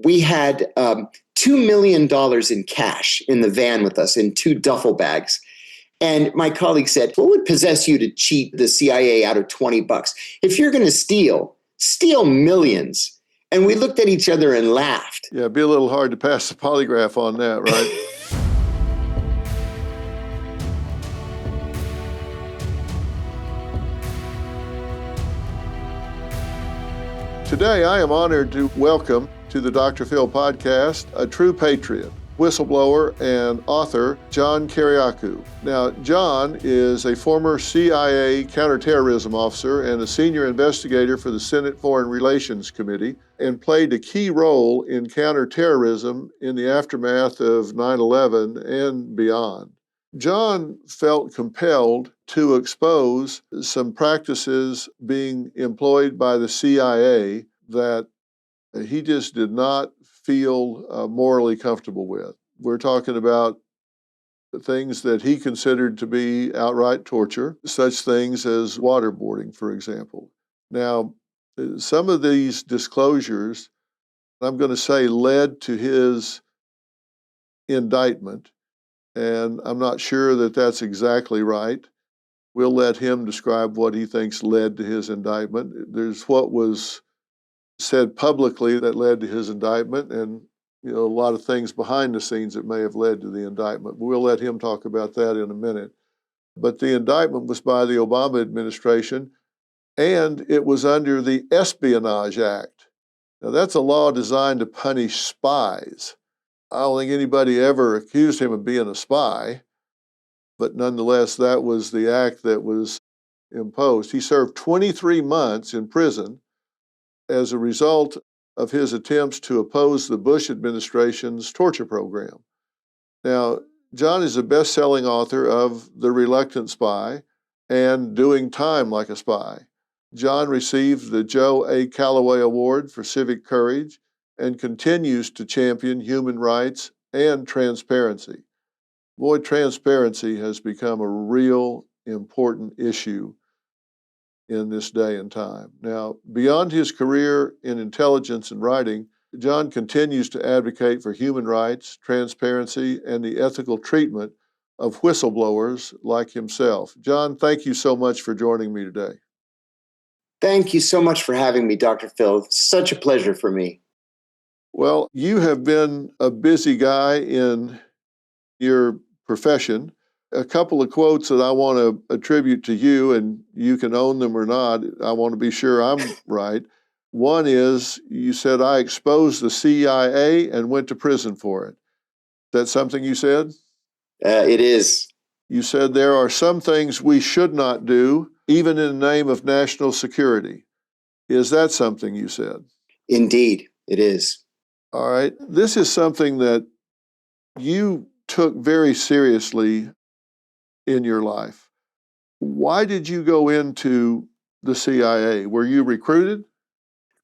we had $2 million in cash in the van with us in 2 duffel bags. And my colleague said, what would possess you to cheat the CIA out of $20? If you're going to steal millions. And we looked at each other and laughed. Yeah, it'd be a little hard to pass the polygraph on that, right? Today, I am honored to welcome to the Dr. Phil podcast a true patriot, whistleblower, and author, John Kiriakou. Now, John is a former CIA counterterrorism officer and a senior investigator for the Senate Foreign Relations Committee, and played a key role in counterterrorism in the aftermath of 9/11 and beyond. John felt compelled to expose some practices being employed by the CIA that he just did not feel morally comfortable with. We're talking about things that he considered to be outright torture, such things as waterboarding, for example. Now, some of these disclosures, I'm going to say, led to his indictment. And I'm not sure that that's exactly right. We'll let him describe what he thinks led to his indictment. There's what was said publicly that led to his indictment, and a lot of things behind the scenes that may have led to the indictment. But we'll let him talk about that in a minute. But the indictment was by the Obama administration, and it was under the Espionage Act. Now, that's a law designed to punish spies. I don't think anybody ever accused him of being a spy, but nonetheless, that was the act that was imposed. He served 23 months in prison as a result of his attempts to oppose the Bush administration's torture program. Now, John is a best-selling author of The Reluctant Spy and Doing Time Like a Spy. John received the Joe A. Calloway Award for Civic Courage and continues to champion human rights and transparency. Boy, transparency has become a real important issue in this day and time. Now, beyond his career in intelligence and writing, John continues to advocate for human rights, transparency, and the ethical treatment of whistleblowers like himself. John, thank you so much for joining me today. Thank you so much for having me, Dr. Phil. Such a pleasure for me. Well, you have been a busy guy in your profession. A couple of quotes that I want to attribute to you, and you can own them or not. I want to be sure I'm right. One is, you said, I exposed the CIA and went to prison for it. Is that something you said? It is. You said there are some things we should not do, even in the name of national security. Is that something you said? Indeed, it is. All right. This is something that you took very seriously in your life. Why did you go into the CIA? Were you recruited?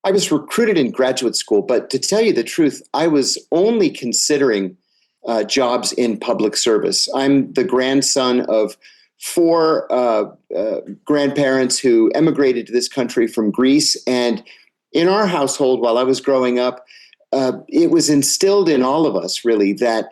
I was recruited in graduate school, but to tell you the truth, I was only considering jobs in public service. I'm the grandson of 4 grandparents who emigrated to this country from Greece. And in our household, while I was growing up, it was instilled in all of us, really, that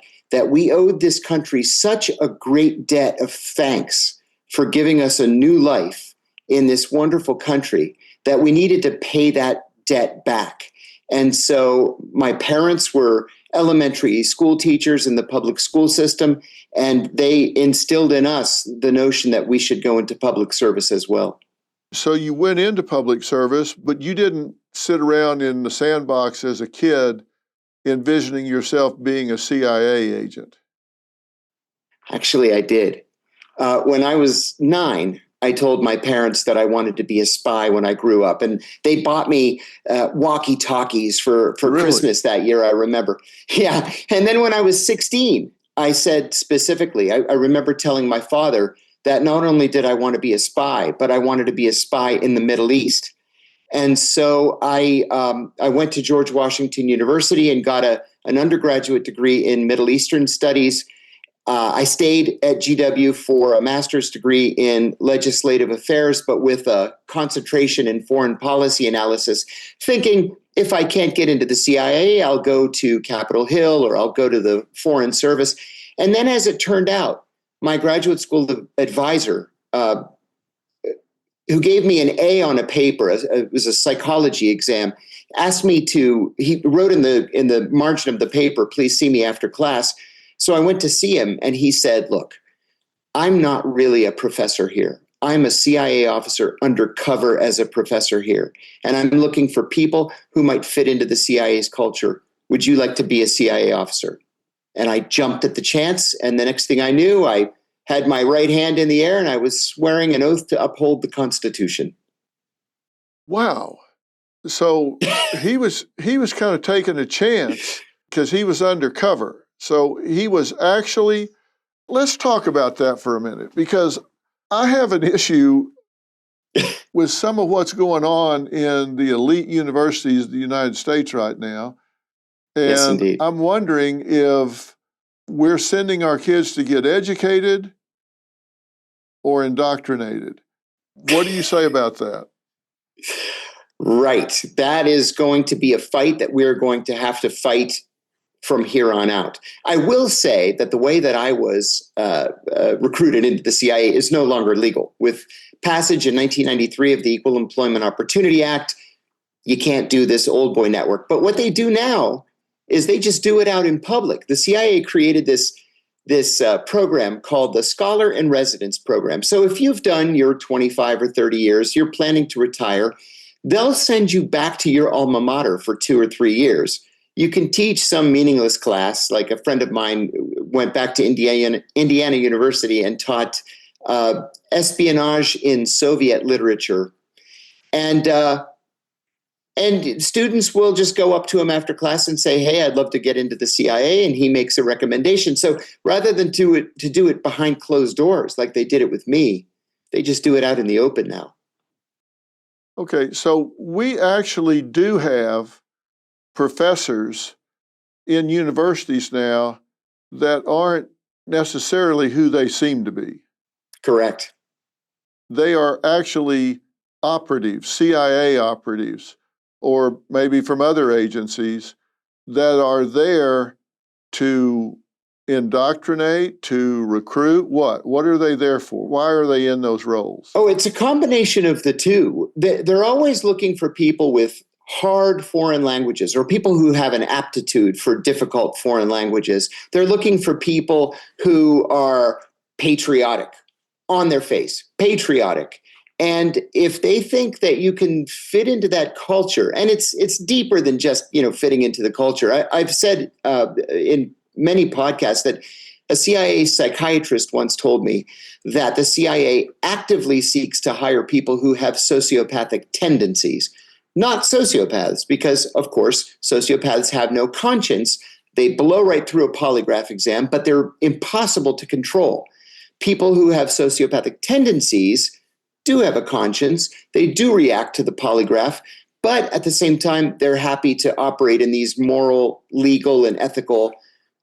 we owed this country such a great debt of thanks for giving us a new life in this wonderful country that we needed to pay that debt back. And so my parents were elementary school teachers in the public school system, and they instilled in us the notion that we should go into public service as well. So you went into public service, but you didn't sit around in the sandbox as a kid envisioning yourself being a CIA agent. Actually, I did. When I was 9, I told my parents that I wanted to be a spy when I grew up, and they bought me walkie-talkies for Really? Christmas that year, I remember. Yeah, and then when I was 16, I said specifically, I remember telling my father that not only did I want to be a spy, but I wanted to be a spy in the Middle East. And so I went to George Washington University and got an undergraduate degree in Middle Eastern Studies. I stayed at GW for a master's degree in legislative affairs, but with a concentration in foreign policy analysis, thinking if I can't get into the CIA, I'll go to Capitol Hill or I'll go to the Foreign Service. And then, as it turned out, my graduate school advisor, who gave me an A on a paper, it was a psychology exam, asked me to, he wrote in the margin of the paper, please see me after class. So I went to see him and he said, look, I'm not really a professor here. I'm a CIA officer undercover as a professor here. And I'm looking for people who might fit into the CIA's culture. Would you like to be a CIA officer? And I jumped at the chance. And the next thing I knew, I had my right hand in the air and I was swearing an oath to uphold the Constitution. Wow. So he was kind of taking a chance because he was undercover. So he was actually, let's talk about that for a minute, because I have an issue with some of what's going on in the elite universities of the United States right now. And Yes, indeed. I'm wondering if we're sending our kids to get educated or indoctrinated. What do you say about that? Right. That is going to be a fight that we're going to have to fight from here on out. I will say that the way that I was recruited into the CIA is no longer legal. With passage in 1993 of the Equal Employment Opportunity Act, you can't do this old boy network. But what they do now is they just do it out in public. The CIA created this program called the Scholar in Residence Program. So if you've done your 25 or 30 years, you're planning to retire, they'll send you back to your alma mater for 2 or 3 years. You can teach some meaningless class. Like a friend of mine went back to Indiana University and taught espionage in Soviet literature. And students will just go up to him after class and say, hey, I'd love to get into the CIA. And he makes a recommendation. So rather than do it behind closed doors like they did it with me, they just do it out in the open now. Okay, so we actually do have professors in universities now that aren't necessarily who they seem to be. Correct. They are actually operatives, CIA operatives, or maybe from other agencies that are there to indoctrinate, to recruit. What are they there for? Why are they in those roles? Oh, it's a combination of the two. They're always looking for people with hard foreign languages or people who have an aptitude for difficult foreign languages. They're looking for people who are patriotic, on their face, patriotic. And if they think that you can fit into that culture, and it's deeper than just fitting into the culture. I've said in many podcasts that a CIA psychiatrist once told me that the CIA actively seeks to hire people who have sociopathic tendencies, not sociopaths, because, of course, sociopaths have no conscience. They blow right through a polygraph exam, but they're impossible to control. People who have sociopathic tendencies do have a conscience. They do react to the polygraph, but at the same time, they're happy to operate in these moral, legal, and ethical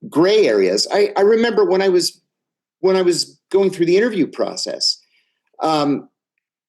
gray areas. I remember when I was going through the interview process,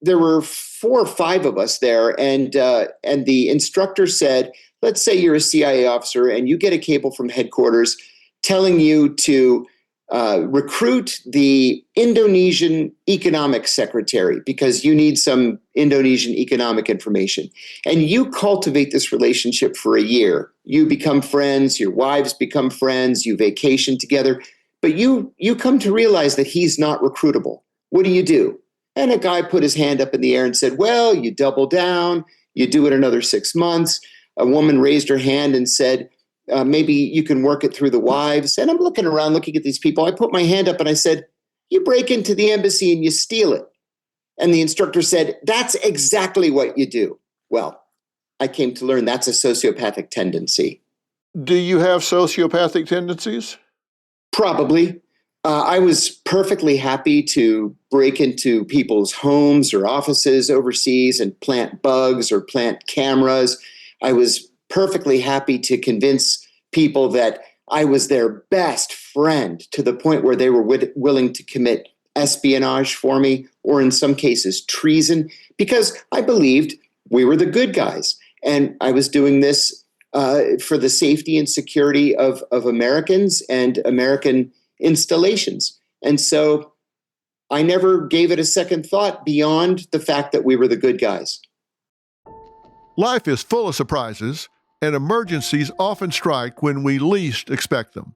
there were 4 or 5 of us there, and the instructor said, let's say you're a CIA officer and you get a cable from headquarters telling you to recruit the Indonesian economic secretary because you need some Indonesian economic information. And you cultivate this relationship for a year. You become friends, your wives become friends, you vacation together, but you come to realize that he's not recruitable. What do? And a guy put his hand up in the air and said, well, you double down, you do it another 6 months. A woman raised her hand and said, maybe you can work it through the wives. And I'm looking around, looking at these people. I put my hand up and I said, you break into the embassy and you steal it. And the instructor said, that's exactly what you do. Well, I came to learn that's a sociopathic tendency. Do you have sociopathic tendencies? Probably. I was perfectly happy to break into people's homes or offices overseas and plant bugs or plant cameras. I was perfectly happy to convince people that I was their best friend to the point where they were willing to commit espionage for me, or in some cases treason, because I believed we were the good guys. And I was doing this for the safety and security of Americans and American installations. And so I never gave it a second thought beyond the fact that we were the good guys. Life is full of surprises, and emergencies often strike when we least expect them.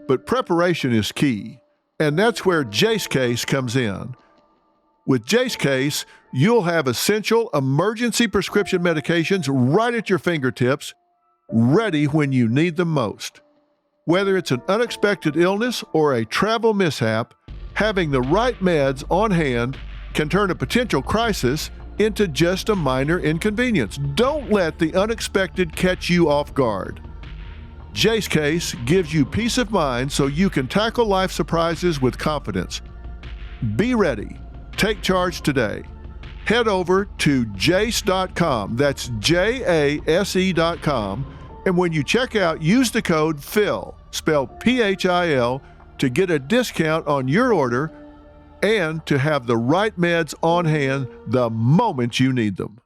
But preparation is key, and that's where Jace Case comes in. With Jace Case, you'll have essential emergency prescription medications right at your fingertips, ready when you need them most. Whether it's an unexpected illness or a travel mishap, having the right meds on hand can turn a potential crisis into just a minor inconvenience. Don't let the unexpected catch you off guard. Jace Case gives you peace of mind so you can tackle life surprises with confidence. Be ready. Take charge today. Head over to jace.com. That's JASE.com. And when you check out, use the code PHIL, spelled PHIL, to get a discount on your order and to have the right meds on hand the moment you need them.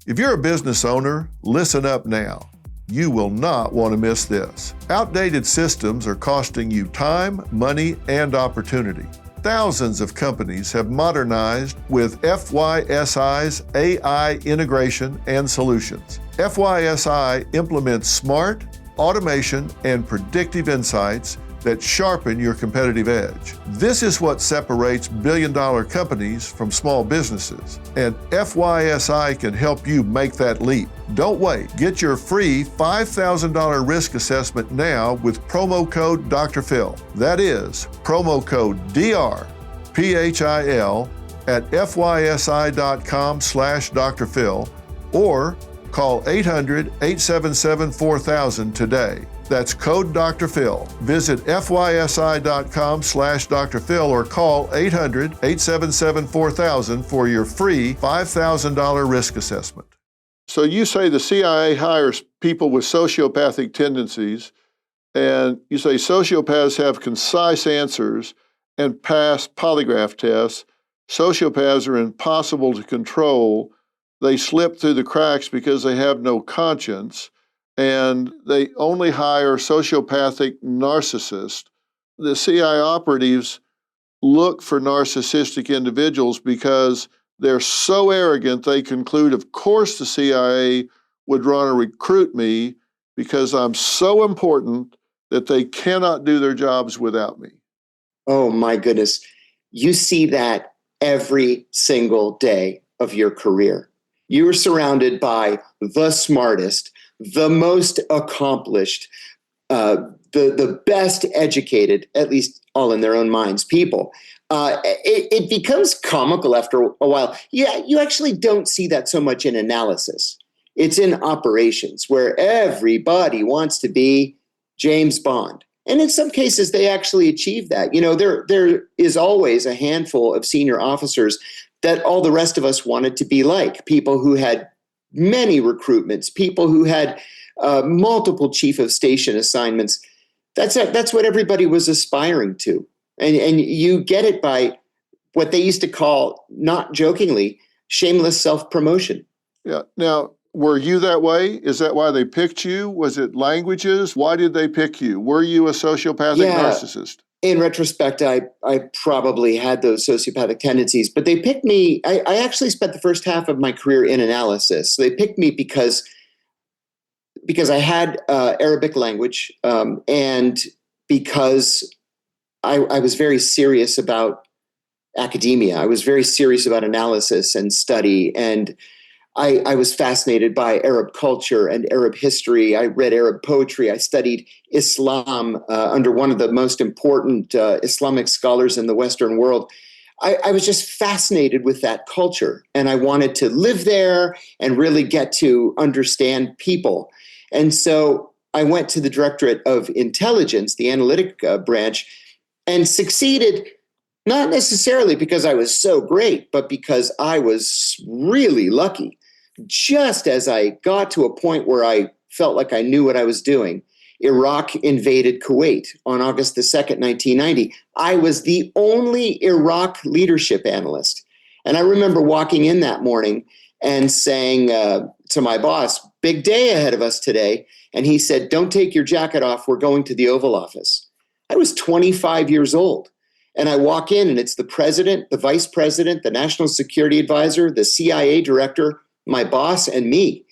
If you're a business owner, listen up now. You will not want to miss this. Outdated systems are costing you time, money, and opportunity. Thousands of companies have modernized with FYSI's AI integration and solutions. FYSI implements smart, automation, and predictive insights that sharpen your competitive edge. This is what separates billion-dollar companies from small businesses, and FYSI can help you make that leap. Don't wait. Get your free $5,000 risk assessment now with promo code Dr. Phil. That is promo code DRPHIL at fysi.com/Dr. Phil or call 800-877-4000 today. That's code Dr. Phil. Visit fysi.com/Dr. Phil or call 800-877-4000 for your free $5,000 risk assessment. So you say the CIA hires people with sociopathic tendencies, and you say sociopaths have concise answers and pass polygraph tests. Sociopaths are impossible to control. They slip through the cracks because they have no conscience, and they only hire sociopathic narcissists. The CIA operatives look for narcissistic individuals because they're so arrogant they conclude, of course the CIA would want to recruit me because I'm so important that they cannot do their jobs without me. Oh my goodness. You see that every single day of your career. You are surrounded by the smartest, the most accomplished, the best educated, at least all in their own minds, people. It becomes comical after a while. Yeah, you actually don't see that so much in analysis. It's in operations where everybody wants to be James Bond. And in some cases, they actually achieve that. You know, there is always a handful of senior officers that all the rest of us wanted to be like, people who had many recruitments, people who had multiple chief of station assignments. That's what everybody was aspiring to. And you get it by what they used to call, not jokingly, shameless self-promotion. Yeah. Now, were you that way? Is that why they picked you? Was it languages? Why did they pick you? Were you a sociopathic narcissist? In retrospect, I probably had those sociopathic tendencies, but they picked me. I actually spent the first half of my career in analysis. So they picked me because I had Arabic language and because I was very serious about academia. I was very serious about analysis and study, and I was fascinated by Arab culture and Arab history. I read Arab poetry. I studied Islam under one of the most important Islamic scholars in the Western world. I was just fascinated with that culture, and I wanted to live there and really get to understand people. And so I went to the Directorate of Intelligence, the analytic branch, and succeeded, not necessarily because I was so great, but because I was really lucky. Just as I got to a point where I felt like I knew what I was doing, Iraq invaded Kuwait on August the 2nd, 1990. I was the only Iraq leadership analyst. And I remember walking in that morning and saying to my boss, big day ahead of us today. And he said, don't take your jacket off. We're going to the Oval Office. I was 25 years old. And I walk in and it's the president, the vice president, the national security advisor, the CIA director, my boss, and me.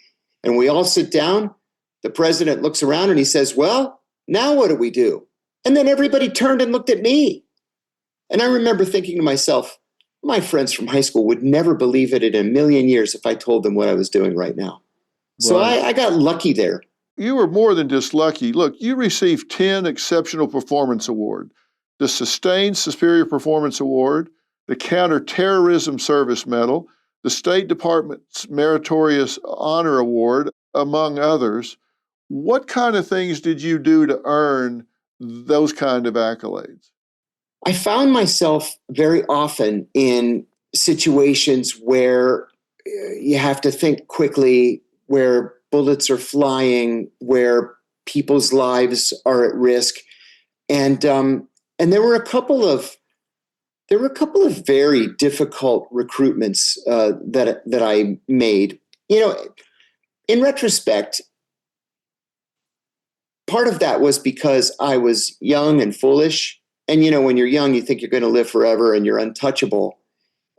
And we all sit down. The president looks around and he says, well, now what do we do? And then everybody turned and looked at me. And I remember thinking to myself, my friends from high school would never believe it in a million years if I told them what I was doing right now. So Right. I got lucky there. You were more than just lucky. Look, you received 10 Exceptional Performance Award, the Sustained Superior Performance Award, the Counterterrorism Service Medal, the State Department's Meritorious Honor Award, among others. What kind of things did you do to earn those kind of accolades? I found myself very often in situations where you have to think quickly, where bullets are flying, where people's lives are at risk, and there were a couple of very difficult recruitments that I made. In retrospect, part of that was because I was young and foolish. And, when you're young, you think you're going to live forever and you're untouchable.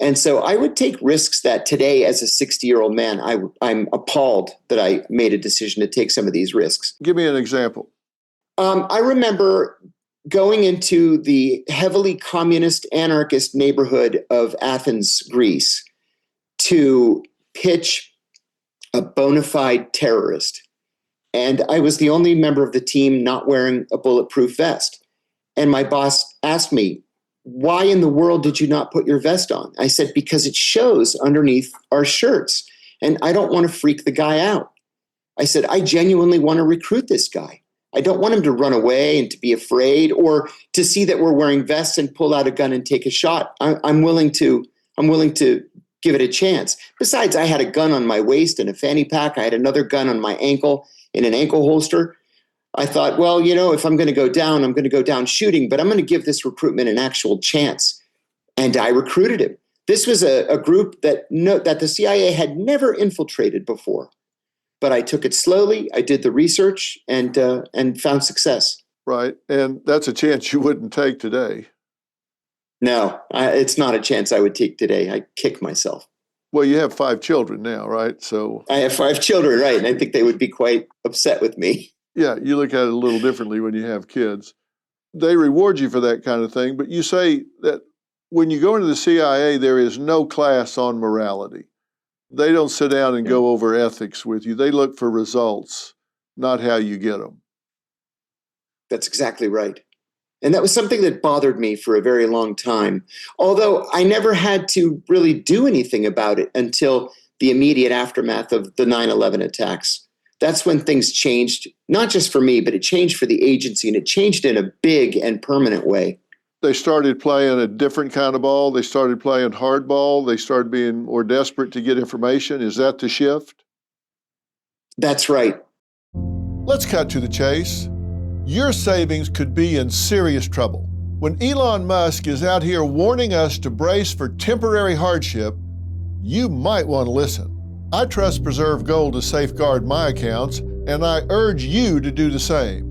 And so I would take risks that today, as a 60-year-old man, I'm appalled that I made a decision to take some of these risks. Give me an example. I remember going into the heavily communist anarchist neighborhood of Athens, Greece, to pitch a bona fide terrorist. And I was the only member of the team not wearing a bulletproof vest. And my boss asked me, why in the world did you not put your vest on? I said, because it shows underneath our shirts. And I don't want to freak the guy out. I said, I genuinely want to recruit this guy. I don't want him to run away and to be afraid, or to see that we're wearing vests and pull out a gun and take a shot. I'm willing to give it a chance. Besides, I had a gun on my waist in a fanny pack. I had another gun on my ankle in an ankle holster. I thought, well, if I'm going to go down, I'm going to go down shooting, but I'm going to give this recruitment an actual chance. And I recruited him. This was a group that the CIA had never infiltrated before. But I took it slowly. I did the research and found success. Right. And that's a chance you wouldn't take today. No, it's not a chance I would take today. I kick myself. Well, you have 5 children now, right? So I have 5 children, right? And I think they would be quite upset with me. yeah, you look at it a little differently when you have kids. They reward you for that kind of thing, but you say that when you go into the CIA, there is no class on morality. They don't sit down and go over ethics with you. They look for results, not how you get them. That's exactly right. And that was something that bothered me for a very long time, although I never had to really do anything about it until the immediate aftermath of the 9/11 attacks. That's when things changed, not just for me, but it changed for the agency, and it changed in a big and permanent way. They started playing a different kind of ball. They started playing hardball. They started being more desperate to get information. Is that the shift? That's right. Let's cut to the chase. Your savings could be in serious trouble. When Elon Musk is out here warning us to brace for temporary hardship, you might want to listen. I trust Preserve Gold to safeguard my accounts, and I urge you to do the same.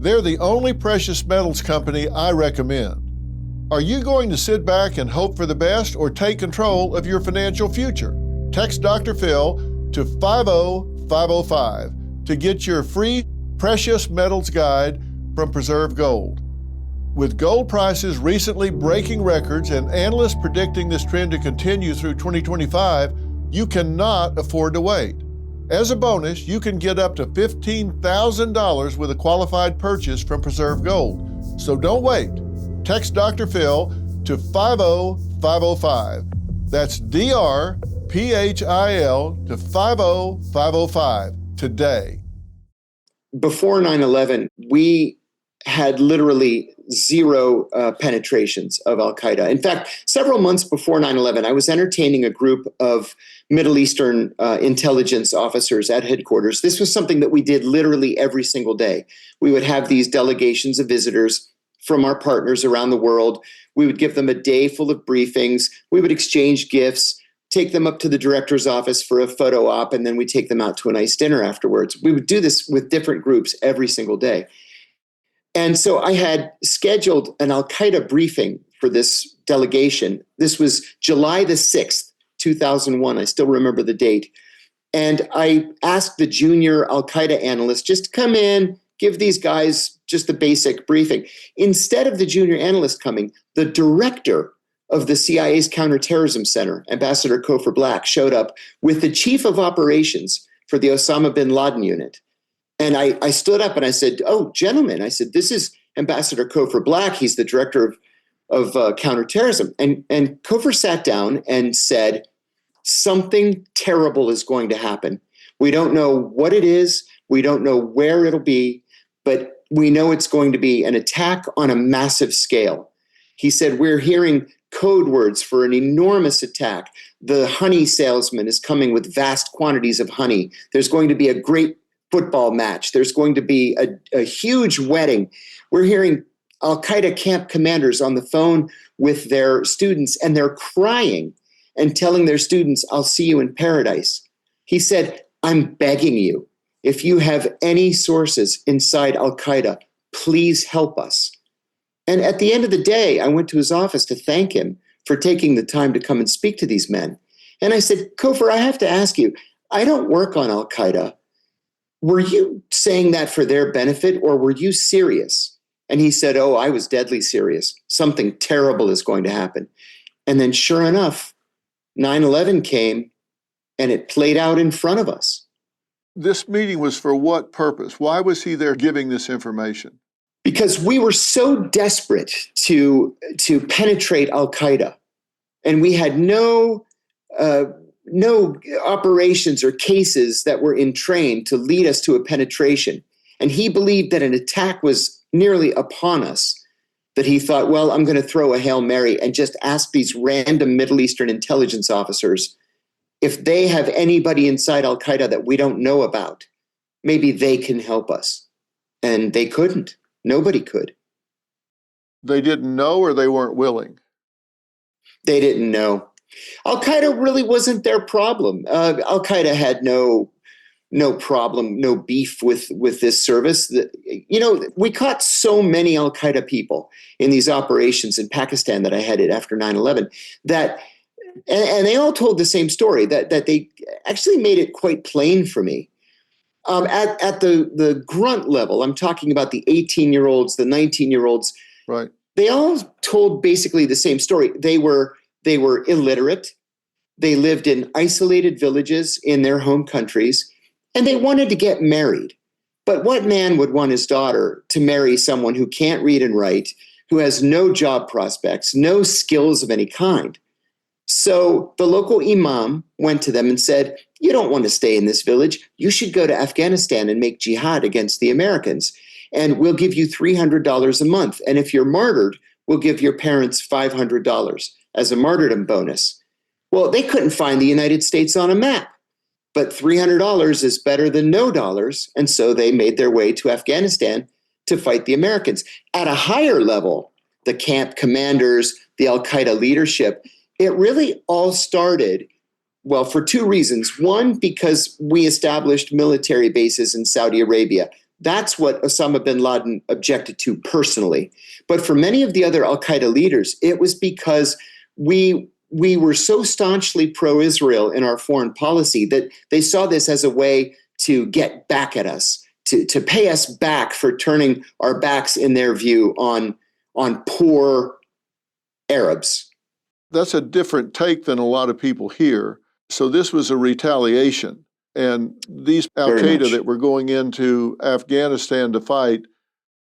They're the only precious metals company I recommend. Are you going to sit back and hope for the best, or take control of your financial future? Text Dr. Phil to 50505 to get your free Precious Metals Guide from Preserve Gold. With gold prices recently breaking records and analysts predicting this trend to continue through 2025, you cannot afford to wait. As a bonus, you can get up to $15,000 with a qualified purchase from Preserve Gold. So don't wait. Text Dr. Phil to 50505. That's DRPHIL to 50505 today. Before 9/11, we had literally zero penetrations of Al-Qaeda. In fact, several months before 9/11, I was entertaining a group of Middle Eastern intelligence officers at headquarters. This was something that we did literally every single day. We would have these delegations of visitors from our partners around the world. We would give them a day full of briefings. We would exchange gifts, take them up to the director's office for a photo op, and then we take them out to a nice dinner afterwards. We would do this with different groups every single day. And so I had scheduled an Al-Qaeda briefing for this delegation. This was July the 6th, 2001. I still remember the date. And I asked the junior Al-Qaeda analyst just to come in, give these guys just a basic briefing. Instead of the junior analyst coming, the director of the CIA's Counterterrorism Center, Ambassador Kofor Black, showed up with the chief of operations for the Osama bin Laden unit. And I stood up and I said, "Oh, gentlemen," I said, "this is Ambassador Kofor Black. He's the director of counterterrorism." And Kofor sat down and said, "Something terrible is going to happen. We don't know what it is. We don't know where it'll be, but we know it's going to be an attack on a massive scale." He said, "We're hearing code words for an enormous attack. The honey salesman is coming with vast quantities of honey. There's going to be a great football match. There's going to be a huge wedding." We're hearing Al-Qaeda camp commanders on the phone with their students, and they're crying and telling their students, "I'll see you in paradise." He said, "I'm begging you, if you have any sources inside Al-Qaeda, please help us." And at the end of the day, I went to his office to thank him for taking the time to come and speak to these men. And I said, "Kofor, I have to ask you, I don't work on Al-Qaeda. Were you saying that for their benefit, or were you serious?" And he said, "Oh, I was deadly serious. Something terrible is going to happen." And then sure enough, 9/11 came, and it played out in front of us. This meeting was for what purpose? Why was he there giving this information? Because we were so desperate to penetrate Al-Qaeda, and we had no operations or cases that were in train to lead us to a penetration. And he believed that an attack was nearly upon us, that he thought, well, I'm going to throw a Hail Mary and just ask these random Middle Eastern intelligence officers if they have anybody inside Al-Qaeda that we don't know about, maybe they can help us. And they couldn't. Nobody could. They didn't know, or they weren't willing? They didn't know. Al-Qaeda really wasn't their problem. Al-Qaeda had no problem, no beef with this service. We caught so many Al-Qaeda people in these operations in Pakistan that I headed after 9/11 that, and they all told the same story, that they actually made it quite plain for me. At the grunt level, I'm talking about the 18-year-olds, the 19-year-olds. Right. They all told basically the same story. They were illiterate. They lived in isolated villages in their home countries, and they wanted to get married. But what man would want his daughter to marry someone who can't read and write, who has no job prospects, no skills of any kind? So the local imam went to them and said, "You don't want to stay in this village. You should go to Afghanistan and make jihad against the Americans. And we'll give you $300 a month. And if you're martyred, we'll give your parents $500 as a martyrdom bonus." Well, they couldn't find the United States on a map, but $300 is better than no dollars. And so they made their way to Afghanistan to fight the Americans. At a higher level, the camp commanders, the Al-Qaeda leadership, it really all started, well, for two reasons. One, because we established military bases in Saudi Arabia. That's what Osama bin Laden objected to personally. But for many of the other Al-Qaeda leaders, it was because we were so staunchly pro-Israel in our foreign policy that they saw this as a way to get back at us, to pay us back for turning our backs, in their view, on poor Arabs. That's a different take than a lot of people hear. So this was a retaliation. And these Al-Qaeda that were going into Afghanistan to fight,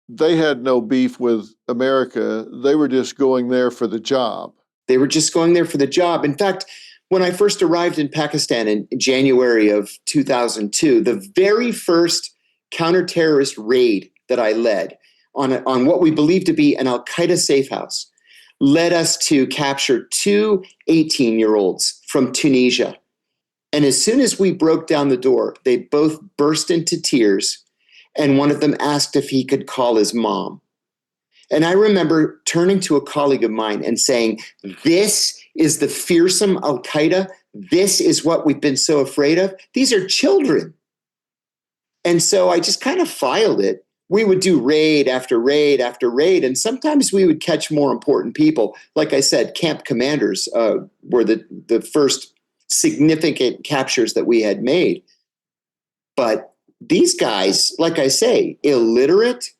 they had no beef with America. They were just going there for the job. They were just going there for the job. In fact, when I first arrived in Pakistan in January of 2002, the very first counter-terrorist raid that I led on what we believed to be an Al-Qaeda safe house led us to capture two 18-year-olds from Tunisia. And as soon as we broke down the door, they both burst into tears, and one of them asked if he could call his mom. And I remember turning to a colleague of mine and saying, "This is the fearsome Al-Qaeda this is what we've been so afraid of. These are children. And so I just kind of filed it. We would do raid after raid after raid, and sometimes we would catch more important people. Like I said, camp commanders were the first significant captures that we had made. But these guys, like I say, illiterate,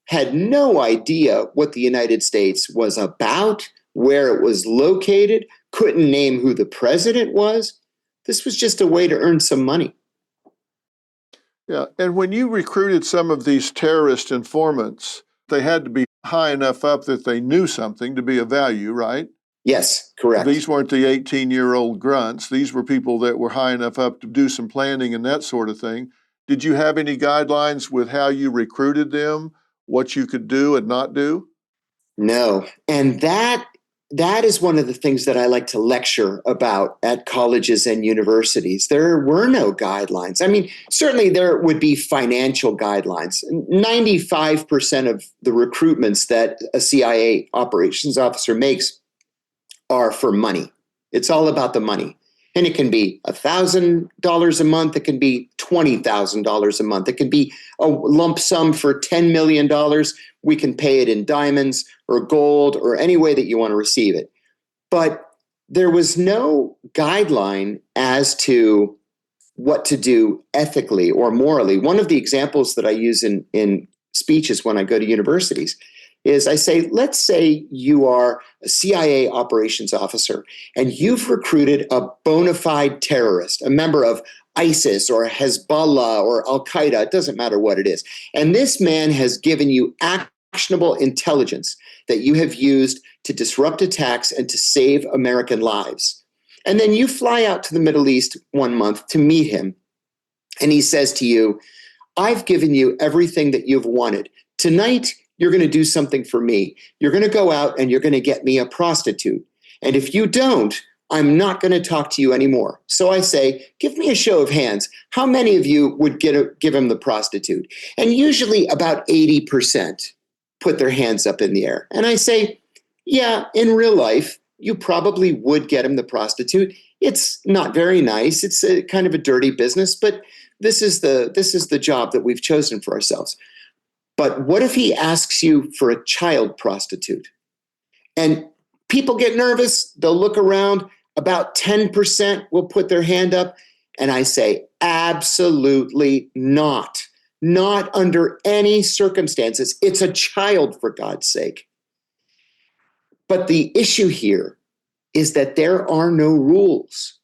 had no idea what the United States was about, where it was located, couldn't name who the president was. This was just a way to earn some money. Yeah, and when you recruited some of these terrorist informants, they had to be high enough up that they knew something to be of value, right? Yes, correct. These weren't the 18-year-old grunts. These were people that were high enough up to do some planning and that sort of thing. Did you have any guidelines with how you recruited them, what you could do and not do? No. And that is one of the things that I like to lecture about at colleges and universities. There were no guidelines. I mean, certainly there would be financial guidelines. 95% of the recruitments that a CIA operations officer makes are for money. It's all about the money. And it can be $1,000 a month. It can be $20,000 a month. It can be a lump sum for $10 million. We can pay it in diamonds or gold or any way that you want to receive it. But there was no guideline as to what to do ethically or morally. One of the examples that I use in speeches when I go to universities is I say, let's say you are a CIA operations officer and you've recruited a bona fide terrorist, a member of ISIS or Hezbollah or Al-Qaeda, it doesn't matter what it is. And this man has given you actionable intelligence that you have used to disrupt attacks and to save American lives. And then you fly out to the Middle East 1 month to meet him. And he says to you, I've given you everything that you've wanted. Tonight, you're going to do something for me. You're going to go out and you're going to get me a prostitute. And if you don't, I'm not going to talk to you anymore. So I say, give me a show of hands. How many of you would give him the prostitute? And usually about 80% put their hands up in the air. And I say, yeah, in real life, you probably would get him the prostitute. It's not very nice. It's a kind of a dirty business, but this is the job that we've chosen for ourselves. But what if he asks you for a child prostitute? And people get nervous. They'll look around. About 10% will put their hand up. And I say, absolutely not. Not under any circumstances. It's a child, for God's sake. But the issue here is that there are no rules.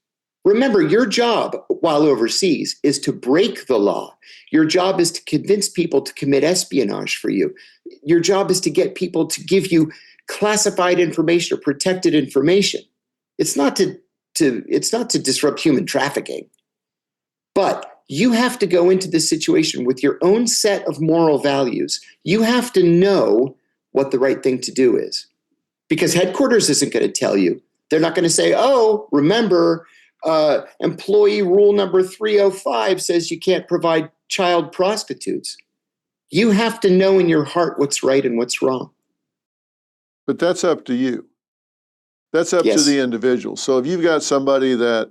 Remember, your job while overseas is to break the law. Your job is to convince people to commit espionage for you. Your job is to get people to give you classified information or protected information. It's not to disrupt human trafficking. But you have to go into this situation with your own set of moral values. You have to know what the right thing to do is. Because headquarters isn't going to tell you. They're not going to say, oh, remember, employee rule number 305 says you can't provide child prostitutes. You have to know in your heart what's right and what's wrong. But that's up to you. That's up to the individual. So if you've got somebody that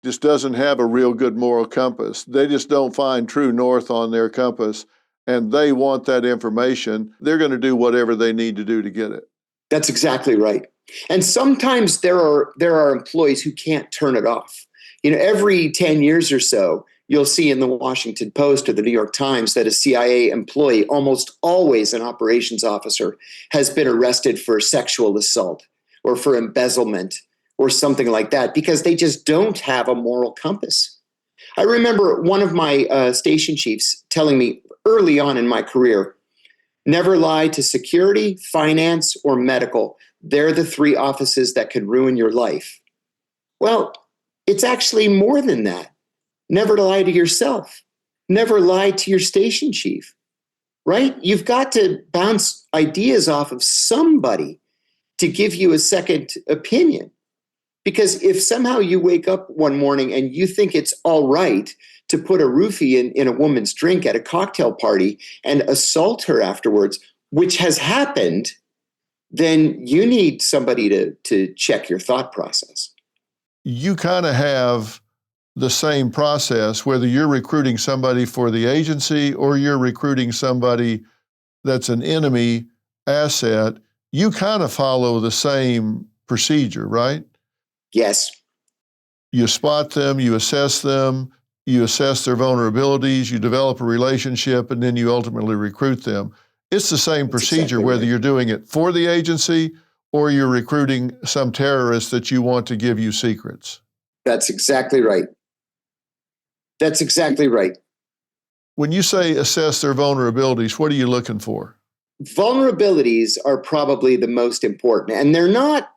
just doesn't have a real good moral compass, they just don't find true north on their compass, and they want that information, they're going to do whatever they need to do to get it. That's exactly right. And sometimes there are employees who can't turn it off. You know, every 10 years or so, you'll see in the Washington Post or the New York Times that a CIA employee, almost always an operations officer, has been arrested for sexual assault or for embezzlement or something like that because they just don't have a moral compass. I remember one of my station chiefs telling me early on in my career, never lie to security, finance, or medical. They're the three offices that could ruin your life. Well, it's actually more than that. Never lie to yourself. Never lie to your station chief, right? You've got to bounce ideas off of somebody to give you a second opinion. Because if somehow you wake up one morning and you think it's all right to put a roofie in a woman's drink at a cocktail party and assault her afterwards, which has happened, then you need somebody to check your thought process. you kind of have the same process, whether you're recruiting somebody for the agency or you're recruiting somebody that's an enemy asset, you kind of follow the same procedure, right? Yes. You spot them, you assess them, you assess their vulnerabilities, you develop a relationship, and then you ultimately recruit them. It's the same That's procedure exactly whether right. you're doing it for the agency or you're recruiting some terrorist that you want to give you secrets. That's exactly right. That's exactly right. When you say assess their vulnerabilities, what are you looking for? Vulnerabilities are probably the most important, and they're not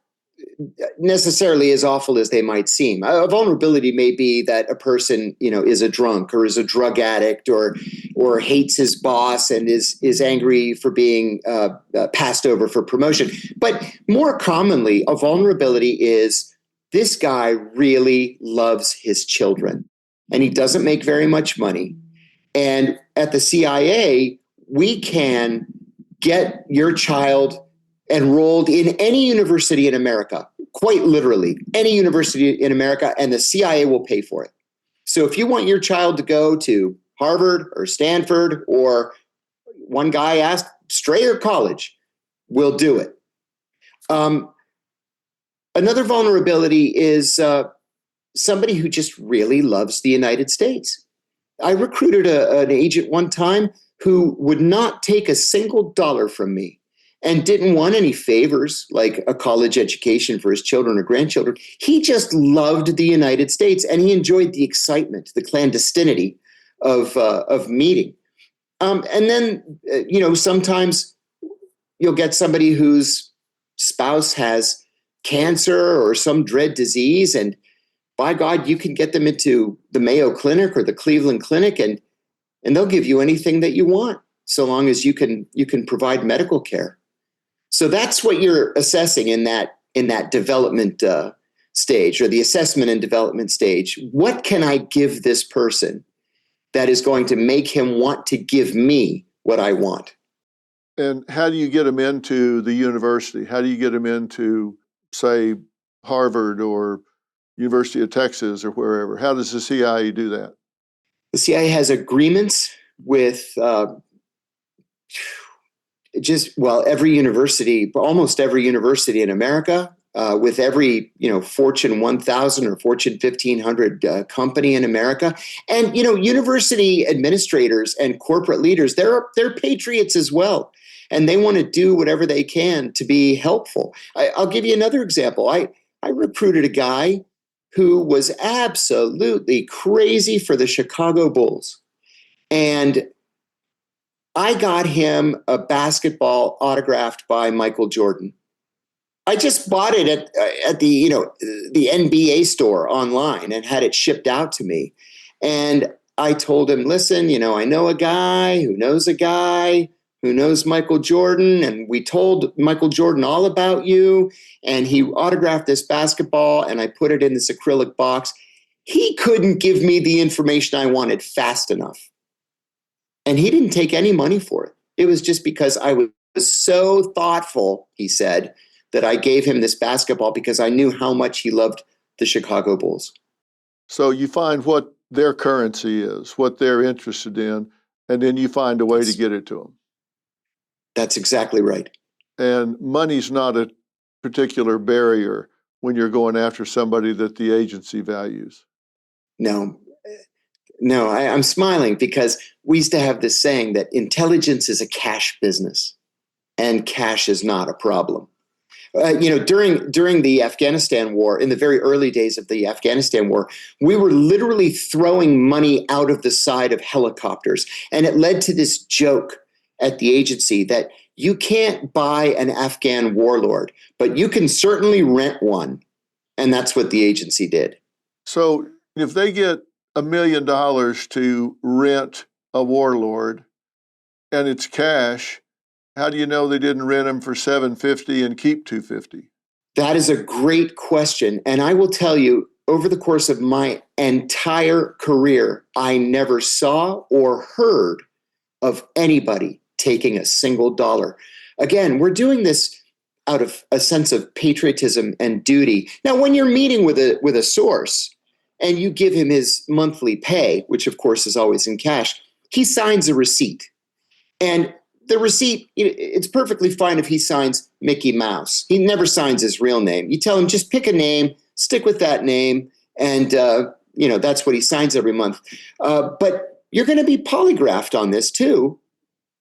necessarily as awful as they might seem. A vulnerability may be that a person, is a drunk or is a drug addict or hates his boss and is angry for being passed over for promotion. But more commonly, a vulnerability is this guy really loves his children and he doesn't make very much money. And at the CIA, we can get your child enrolled in any university in America, quite literally, any university in America, and the CIA will pay for it. So if you want your child to go to Harvard or Stanford, or one guy asked Strayer College, we'll do it. Another vulnerability is somebody who just really loves the United States. I recruited an agent one time who would not take a single dollar from me and didn't want any favors like a college education for his children or grandchildren. He just loved the United States and he enjoyed the excitement, the clandestinity of meeting. And then, sometimes you'll get somebody whose spouse has cancer or some dread disease, and by God, you can get them into the Mayo Clinic or the Cleveland Clinic, and they'll give you anything that you want, so long as you can provide medical care. So that's what you're assessing in that development stage, or the assessment and development stage. What can I give this person that is going to make him want to give me what I want? And how do you get them into the university? How do you get them into, say, Harvard or University of Texas or wherever? How does the CIA do that? The CIA has agreements with every university, almost every university in America, with every Fortune 1000 or Fortune 1500 company in America, and university administrators and corporate leaders, they're patriots as well, and they want to do whatever they can to be helpful. I'll give you another example. I recruited a guy who was absolutely crazy for the Chicago Bulls, and I got him a basketball autographed by Michael Jordan. I just bought it at the NBA store online and had it shipped out to me. And I told him, listen, I know a guy who knows a guy who knows Michael Jordan, and we told Michael Jordan all about you, and he autographed this basketball, and I put it in this acrylic box. He couldn't give me the information I wanted fast enough. And he didn't take any money for it. It was just because I was so thoughtful, he said, that I gave him this basketball because I knew how much he loved the Chicago Bulls. So you find what their currency is, what they're interested in, and then you find a way to get it to them. That's exactly right. And money's not a particular barrier when you're going after somebody that the agency values. No, I'm smiling because we used to have this saying that intelligence is a cash business and cash is not a problem. During the Afghanistan war, in the very early days of the Afghanistan war, we were literally throwing money out of the side of helicopters. And it led to this joke at the agency that you can't buy an Afghan warlord, but you can certainly rent one. And that's what the agency did. So if they get $1 million to rent a warlord and it's cash, how do you know they didn't rent him for $750 and keep $250? That is a great question. And I will tell you, over the course of my entire career, I never saw or heard of anybody taking a single dollar. Again, we're doing this out of a sense of patriotism and duty. Now, when you're meeting with a source and you give him his monthly pay, which of course is always in cash, he signs a receipt. And the receipt, it's perfectly fine if he signs Mickey Mouse. He never signs his real name. You tell him, just pick a name, stick with that name, and that's what he signs every month. But you're going to be polygraphed on this too.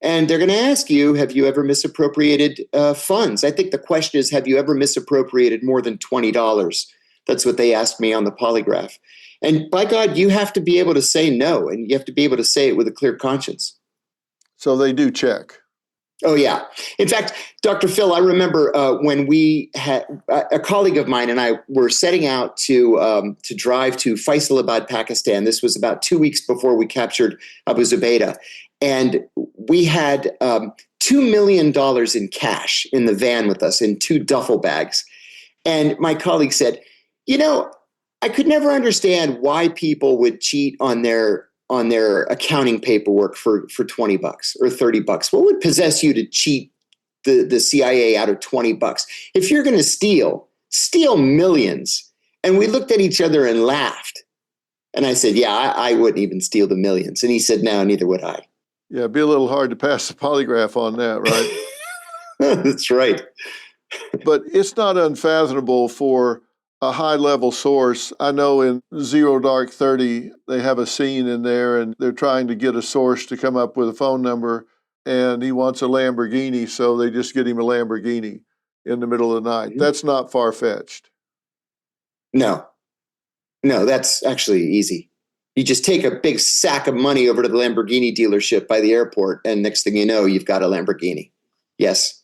And they're going to ask you, have you ever misappropriated funds? I think the question is, have you ever misappropriated more than $20? That's what they asked me on the polygraph. And by God, you have to be able to say no, and you have to be able to say it with a clear conscience. So they do check. Oh, yeah. In fact, Dr. Phil, I remember when we had a colleague of mine and I were setting out to drive to Faisalabad, Pakistan. This was about 2 weeks before we captured Abu Zubaydah. And we had $2 million in cash in the van with us in 2 duffel bags. And my colleague said, I could never understand why people would cheat on their accounting paperwork for $20 or $30. What would possess you to cheat the CIA out of $20? If you're going to steal millions. And we looked at each other and laughed. And I said, yeah, I wouldn't even steal the millions. And he said, no, neither would I. Yeah, it'd be a little hard to pass the polygraph on that, right? That's right. But it's not unfathomable for a high-level source. I know in Zero Dark 30, they have a scene in there, and they're trying to get a source to come up with a phone number, and he wants a Lamborghini, so they just get him a Lamborghini in the middle of the night. That's not far-fetched. No, that's actually easy. You just take a big sack of money over to the Lamborghini dealership by the airport, and next thing you know, you've got a Lamborghini. Yes.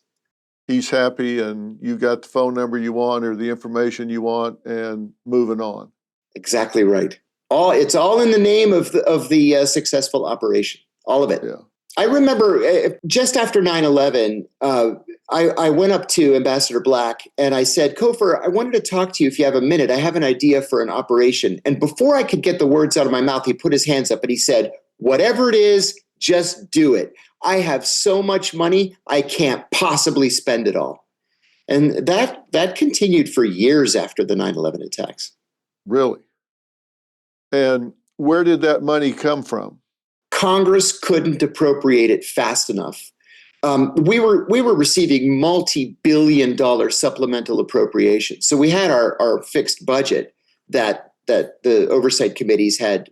He's happy, and you got the phone number you want or the information you want, and moving on. Exactly right. It's all in the name of the successful operation. All of it. Yeah. I remember just after 9/11, I went up to Ambassador Black and I said, Kofor, I wanted to talk to you if you have a minute. I have an idea for an operation. And before I could get the words out of my mouth, he put his hands up and he said, whatever it is, just do it. I have so much money, I can't possibly spend it all. And that continued for years after the 9/11 attacks. Really? And where did that money come from? Congress couldn't appropriate it fast enough. We were receiving multi-billion-dollar supplemental appropriations. So we had our fixed budget that the oversight committees had,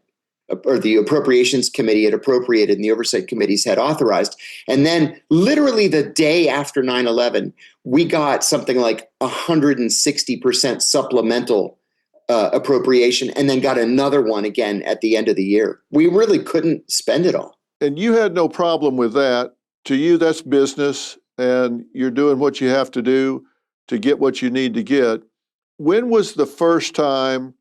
or the appropriations committee had appropriated and the oversight committees had authorized. And then literally the day after 9/11, we got something like 160% supplemental appropriation, and then got another one again at the end of the year. We really couldn't spend it all. And you had no problem with that. To you, that's business, and you're doing what you have to do to get what you need to get. When was the first time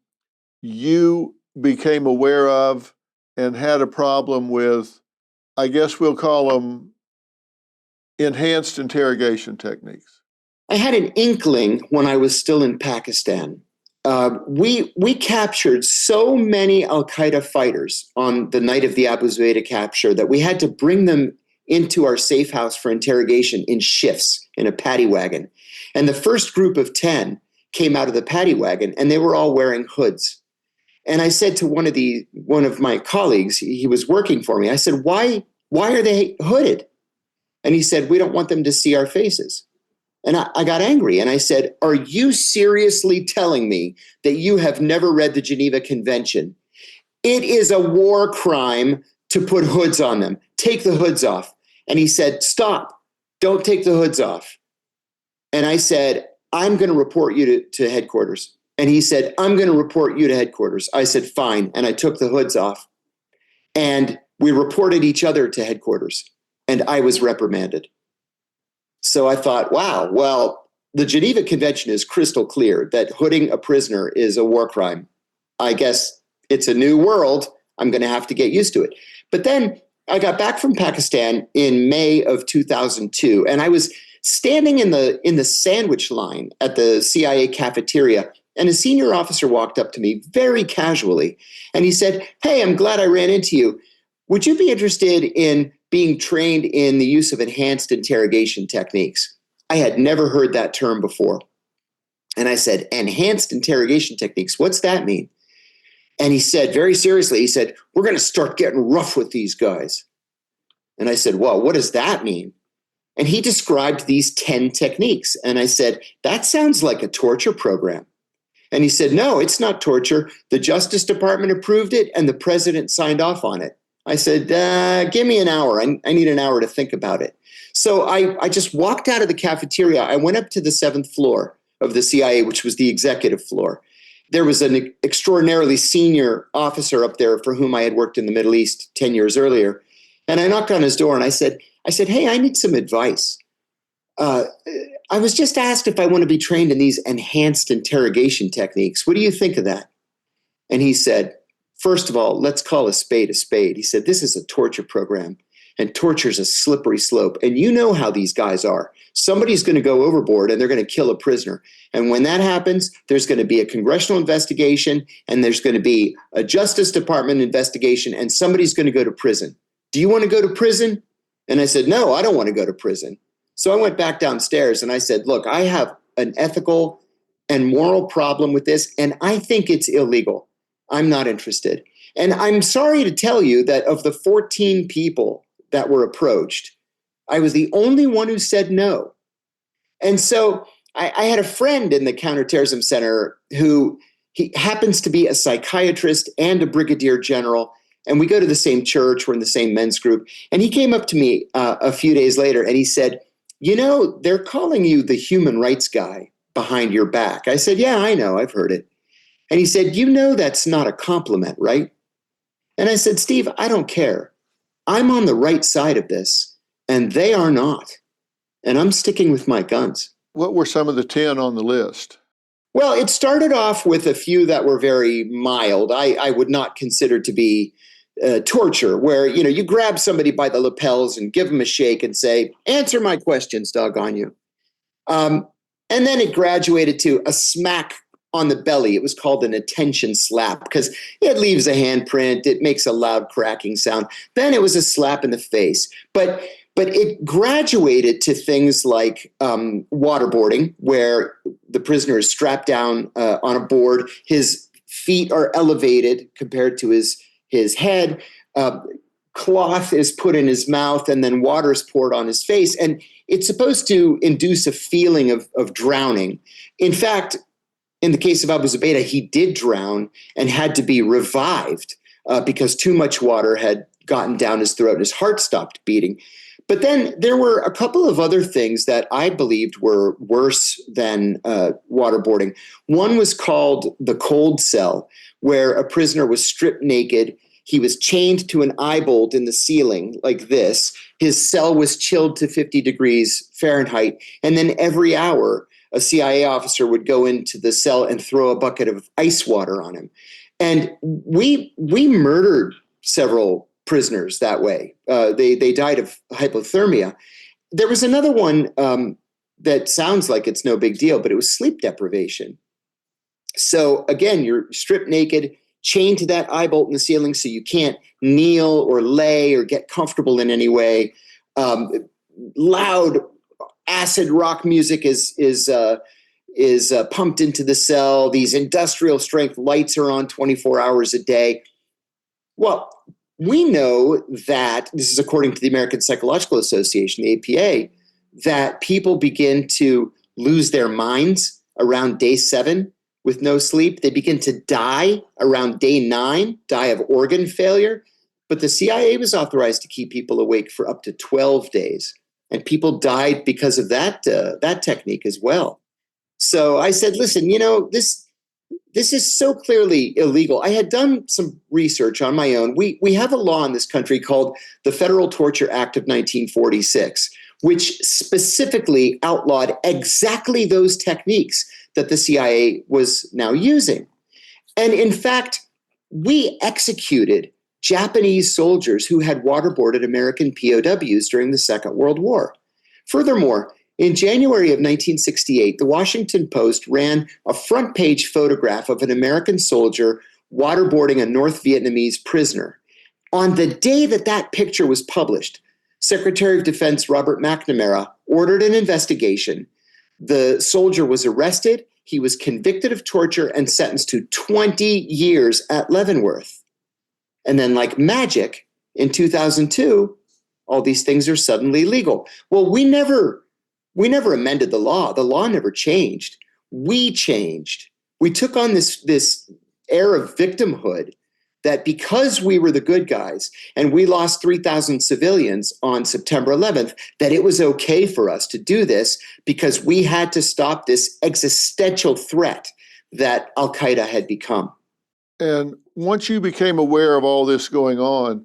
you became aware of and had a problem with, I guess we'll call them enhanced interrogation techniques? I had an inkling when I was still in Pakistan. We captured so many Al-Qaeda fighters on the night of the Abu Zubaydah capture that we had to bring them into our safe house for interrogation in shifts in a paddy wagon. And the first group of 10 came out of the paddy wagon, and they were all wearing hoods. And I said to one of my colleagues, he was working for me, I said, why are they hooded? And he said, we don't want them to see our faces. And I got angry and I said, are you seriously telling me that you have never read the Geneva Convention? It is a war crime to put hoods on them. Take the hoods off. And he said, stop, don't take the hoods off. And I said, I'm going to report you to headquarters. And he said, I'm going to report you to headquarters. I said, fine. And I took the hoods off. And we reported each other to headquarters. And I was reprimanded. So I thought, wow, well, the Geneva Convention is crystal clear that hooding a prisoner is a war crime. I guess it's a new world. I'm going to have to get used to it. But then I got back from Pakistan in May of 2002, and I was standing in the sandwich line at the CIA cafeteria, and a senior officer walked up to me very casually, and he said, hey, I'm glad I ran into you. Would you be interested in being trained in the use of enhanced interrogation techniques? I had never heard that term before. And I said, enhanced interrogation techniques, what's that mean? And he said, very seriously, he said, we're going to start getting rough with these guys. And I said, well, what does that mean? And he described these 10 techniques. And I said, that sounds like a torture program. And he said, no, it's not torture. The Justice Department approved it and the president signed off on it. I said, give me an hour. I need an hour to think about it. So I just walked out of the cafeteria. I went up to the 7th floor of the CIA, which was the executive floor. There was an extraordinarily senior officer up there for whom I had worked in the Middle East 10 years earlier. And I knocked on his door and I said, hey, I need some advice. I was just asked if I want to be trained in these enhanced interrogation techniques. What do you think of that? And he said, first of all, let's call a spade a spade. He said, this is a torture program, and torture is a slippery slope. And you know how these guys are. Somebody's going to go overboard and they're going to kill a prisoner. And when that happens, there's going to be a congressional investigation and there's going to be a Justice Department investigation and somebody's going to go to prison. Do you want to go to prison? And I said, no, I don't want to go to prison. So I went back downstairs and I said, look, I have an ethical and moral problem with this, and I think it's illegal. I'm not interested. And I'm sorry to tell you that of the 14 people that were approached, I was the only one who said no. And so I had a friend in the Counterterrorism Center who he happens to be a psychiatrist and a brigadier general. And we go to the same church. We're in the same men's group. And he came up to me a few days later and he said, you know, they're calling you the human rights guy behind your back. I said, yeah, I know. I've heard it. And he said, you know, that's not a compliment, right? And I said, Steve, I don't care. I'm on the right side of this and they are not. And I'm sticking with my guns. What were some of the 10 on the list? Well, it started off with a few that were very mild. I would not consider to be torture, where, you know, you grab somebody by the lapels and give them a shake and say, answer my questions, doggone you. And then it graduated to a smack on the belly. It was called an attention slap because it leaves a handprint. It makes a loud cracking sound. Then it was a slap in the face. But it graduated to things like waterboarding, where the prisoner is strapped down on a board. His feet are elevated compared to his head. Cloth is put in his mouth, and then water is poured on his face. And it's supposed to induce a feeling of drowning. In fact, in the case of Abu Zubaydah, he did drown and had to be revived because too much water had gotten down his throat. His heart stopped beating. But then there were a couple of other things that I believed were worse than waterboarding. One was called the cold cell, where a prisoner was stripped naked. He was chained to an eye bolt in the ceiling like this. His cell was chilled to 50 degrees Fahrenheit. And then every hour, a CIA officer would go into the cell and throw a bucket of ice water on him. And we murdered several prisoners that way. They died of hypothermia. There was another one that sounds like it's no big deal, but it was sleep deprivation. So again, you're stripped naked, chained to that eye bolt in the ceiling so you can't kneel or lay or get comfortable in any way. Loud acid rock music is pumped into the cell. These industrial strength lights are on 24 hours a day. Well, we know that, this is according to the American Psychological Association, the APA, that people begin to lose their minds around day 7 with no sleep. They begin to die around day 9, die of organ failure. But the CIA was authorized to keep people awake for up to 12 days. And people died because of that technique as well. So I said, listen, you know, this is so clearly illegal. I had done some research on my own. We have a law in this country called the Federal Torture Act of 1946, which specifically outlawed exactly those techniques that the CIA was now using. And in fact, we executed Japanese soldiers who had waterboarded American POWs during the Second World War. Furthermore, in January of 1968, the Washington Post ran a front page photograph of an American soldier waterboarding a North Vietnamese prisoner. On the day that picture was published, Secretary of Defense Robert McNamara ordered an investigation. The soldier was arrested. He was convicted of torture and sentenced to 20 years at Leavenworth. And then, like magic, in 2002, all these things are suddenly legal. Well, we never amended the law. The law never changed. We changed. We took on this air of victimhood that because we were the good guys and we lost 3,000 civilians on September 11th, that it was okay for us to do this because we had to stop this existential threat that Al-Qaeda had become. And once you became aware of all this going on,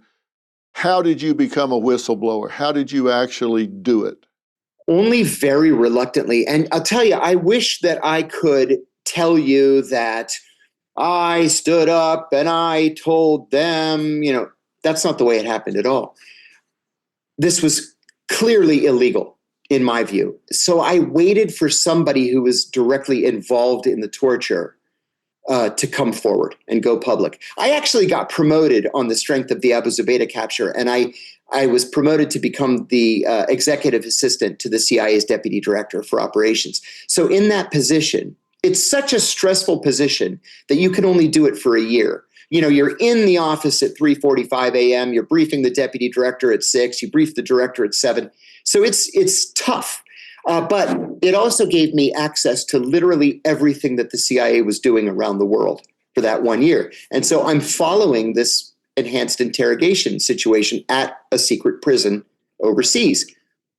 how did you become a whistleblower? How did you actually do it? Only very reluctantly. And I'll tell you, I wish that I could tell you that I stood up and I told them, that's not the way it happened at all. This was clearly illegal in my view. So I waited for somebody who was directly involved in the torture to come forward and go public. I actually got promoted on the strength of the Abu Zubaydah capture, and I was promoted to become the executive assistant to the CIA's deputy director for operations. So in that position, it's such a stressful position that you can only do it for a year. You're in the office at 3:45 a.m., you're briefing the deputy director at 6, you brief the director at 7. So it's tough. But it also gave me access to literally everything that the CIA was doing around the world for that 1 year. And so I'm following this enhanced interrogation situation at a secret prison overseas.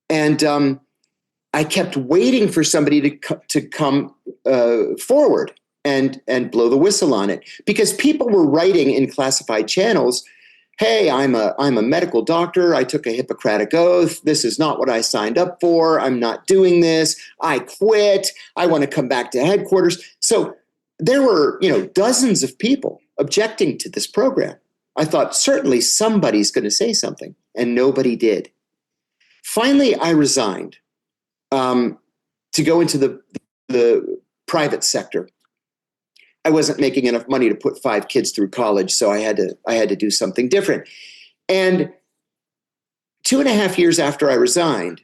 And I kept waiting for somebody to come forward and blow the whistle on it, because people were writing in classified channels, hey, I'm a medical doctor. I took a Hippocratic oath. This is not what I signed up for. I'm not doing this. I quit. I want to come back to headquarters. So there were, dozens of people objecting to this program. I thought certainly somebody's going to say something, and nobody did. Finally, I resigned to go into the private sector. I wasn't making enough money to put 5 kids through college, so I had to do something different. And 2.5 years after I resigned,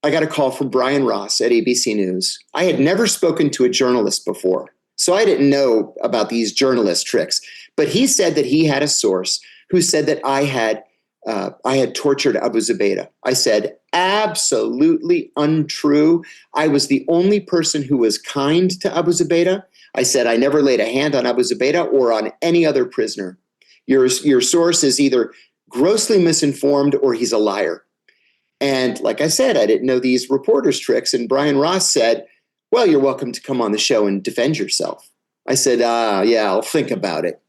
I got a call from Brian Ross at ABC News. I had never spoken to a journalist before, so I didn't know about these journalist tricks. But he said that he had a source who said that I had tortured Abu Zubaydah. I said, absolutely untrue. I was the only person who was kind to Abu Zubaydah. I said, I never laid a hand on Abu Zubaydah or on any other prisoner. Your source is either grossly misinformed or he's a liar. And like I said, I didn't know these reporters' tricks. And Brian Ross said, well, you're welcome to come on the show and defend yourself. I said, yeah, I'll think about it.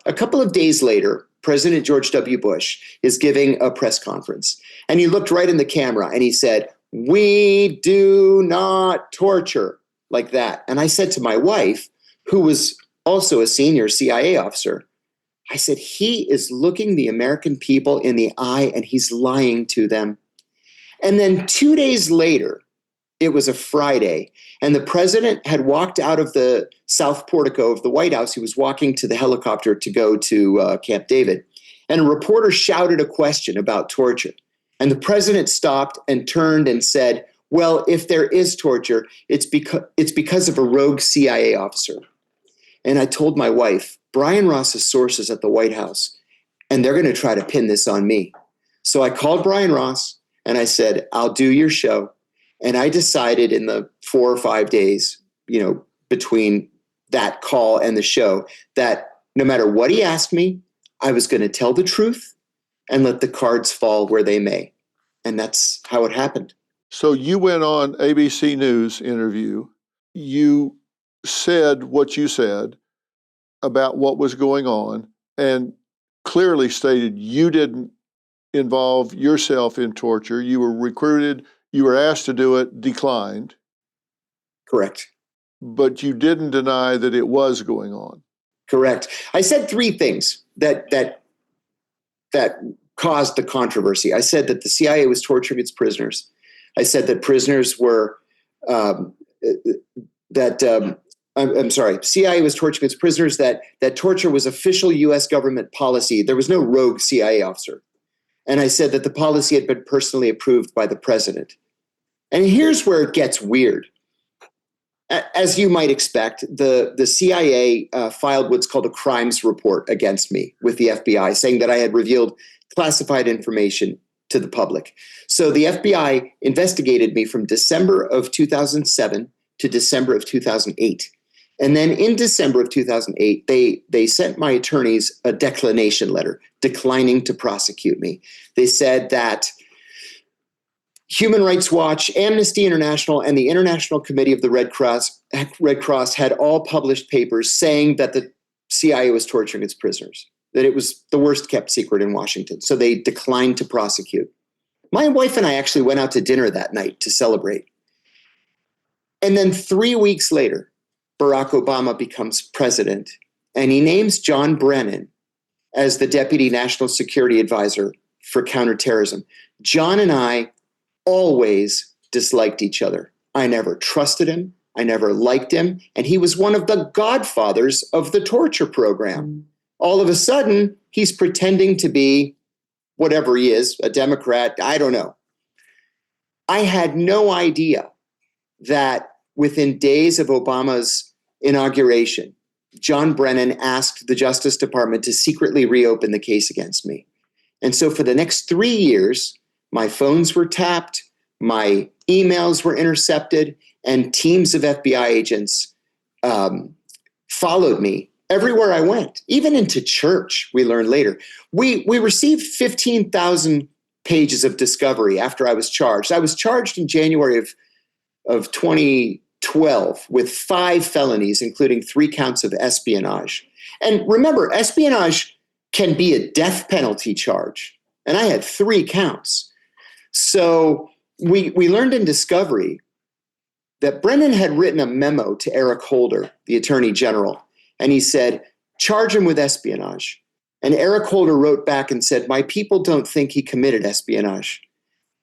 A couple of days later, President George W. Bush is giving a press conference. And he looked right in the camera and he said, we do not torture, like that. And I said to my wife, who was also a senior CIA officer, I said, he is looking the American people in the eye and he's lying to them. And then 2 days later, it was a Friday, and the president had walked out of the south portico of the White House. He was walking to the helicopter to go to Camp David. And a reporter shouted a question about torture. And the president stopped and turned and said, well, if there is torture, it's because of a rogue CIA officer. And I told my wife, Brian Ross's sources at the White House, and they're going to try to pin this on me. So I called Brian Ross and I said, I'll do your show. And I decided in the 4 or 5 days, between that call and the show, that no matter what he asked me, I was going to tell the truth and let the cards fall where they may. And that's how it happened. So you went on ABC News interview. You said what you said about what was going on and clearly stated you didn't involve yourself in torture. You were recruited, you were asked to do it, declined. Correct. But you didn't deny that it was going on. Correct. I said 3 things that caused the controversy. I said that the CIA was torturing its prisoners. I said that prisoners were CIA was torturing its prisoners, that torture was official U.S. government policy. There was no rogue CIA officer. And I said that the policy had been personally approved by the president. And here's where it gets weird. As you might expect, the CIA filed what's called a crimes report against me with the FBI, saying that I had revealed classified information to the public. So the FBI investigated me from December of 2007 to December of 2008. And then in December of 2008, they sent my attorneys a declination letter declining to prosecute me. They said that Human Rights Watch, Amnesty International, and the International Committee of the Red Cross had all published papers saying that the CIA was torturing its prisoners, that it was the worst kept secret in Washington. So they declined to prosecute. My wife and I actually went out to dinner that night to celebrate. And then 3 weeks later, Barack Obama becomes president, and he names John Brennan as the Deputy National Security Advisor for Counterterrorism. John and I always disliked each other. I never trusted him. I never liked him. And he was one of the godfathers of the torture program. All of a sudden, he's pretending to be whatever he is, a Democrat. I don't know. I had no idea that within days of Obama's inauguration, John Brennan asked the Justice Department to secretly reopen the case against me. And so for the next 3 years, my phones were tapped, my emails were intercepted, and teams of FBI agents followed me everywhere I went, even into church, we learned later. We received 15,000 pages of discovery after I was charged. I was charged in January of 2012 with 5 felonies, including 3 counts of espionage. And remember, espionage can be a death penalty charge, and I had 3 counts. So we learned in discovery that Brennan had written a memo to Eric Holder, the Attorney General, and he said, charge him with espionage. And Eric Holder wrote back and said, my people don't think he committed espionage.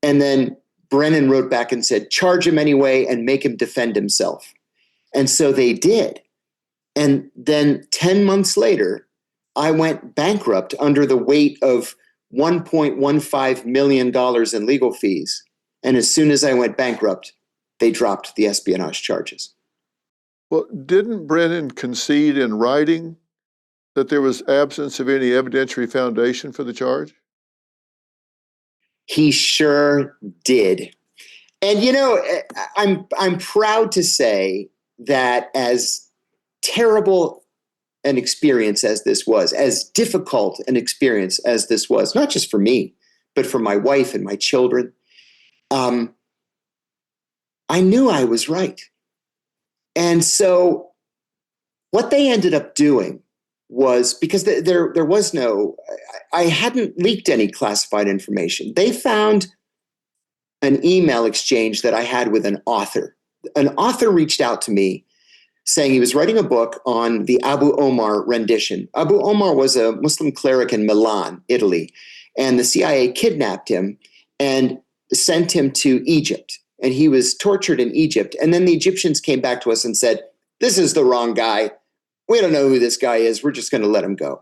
And then Brennan wrote back and said, charge him anyway and make him defend himself. And so they did. And then 10 months later, I went bankrupt under the weight of $1.15 million in legal fees. And as soon as I went bankrupt, they dropped the espionage charges. Well, didn't Brennan concede in writing that there was absence of any evidentiary foundation for the charge? He sure did. And, you know, I'm proud to say that as terrible an experience as this was, as difficult an experience as this was, not just for me, but for my wife and my children, I knew I was right. And so what they ended up doing was, because there was no, I hadn't leaked any classified information. They found an email exchange that I had with an author. An author reached out to me saying he was writing a book on the Abu Omar rendition. Abu Omar was a Muslim cleric in Milan, Italy, and the CIA kidnapped him and sent him to Egypt. And he was tortured in Egypt. And then the Egyptians came back to us and said, this is the wrong guy. We don't know who this guy is. We're just going to let him go.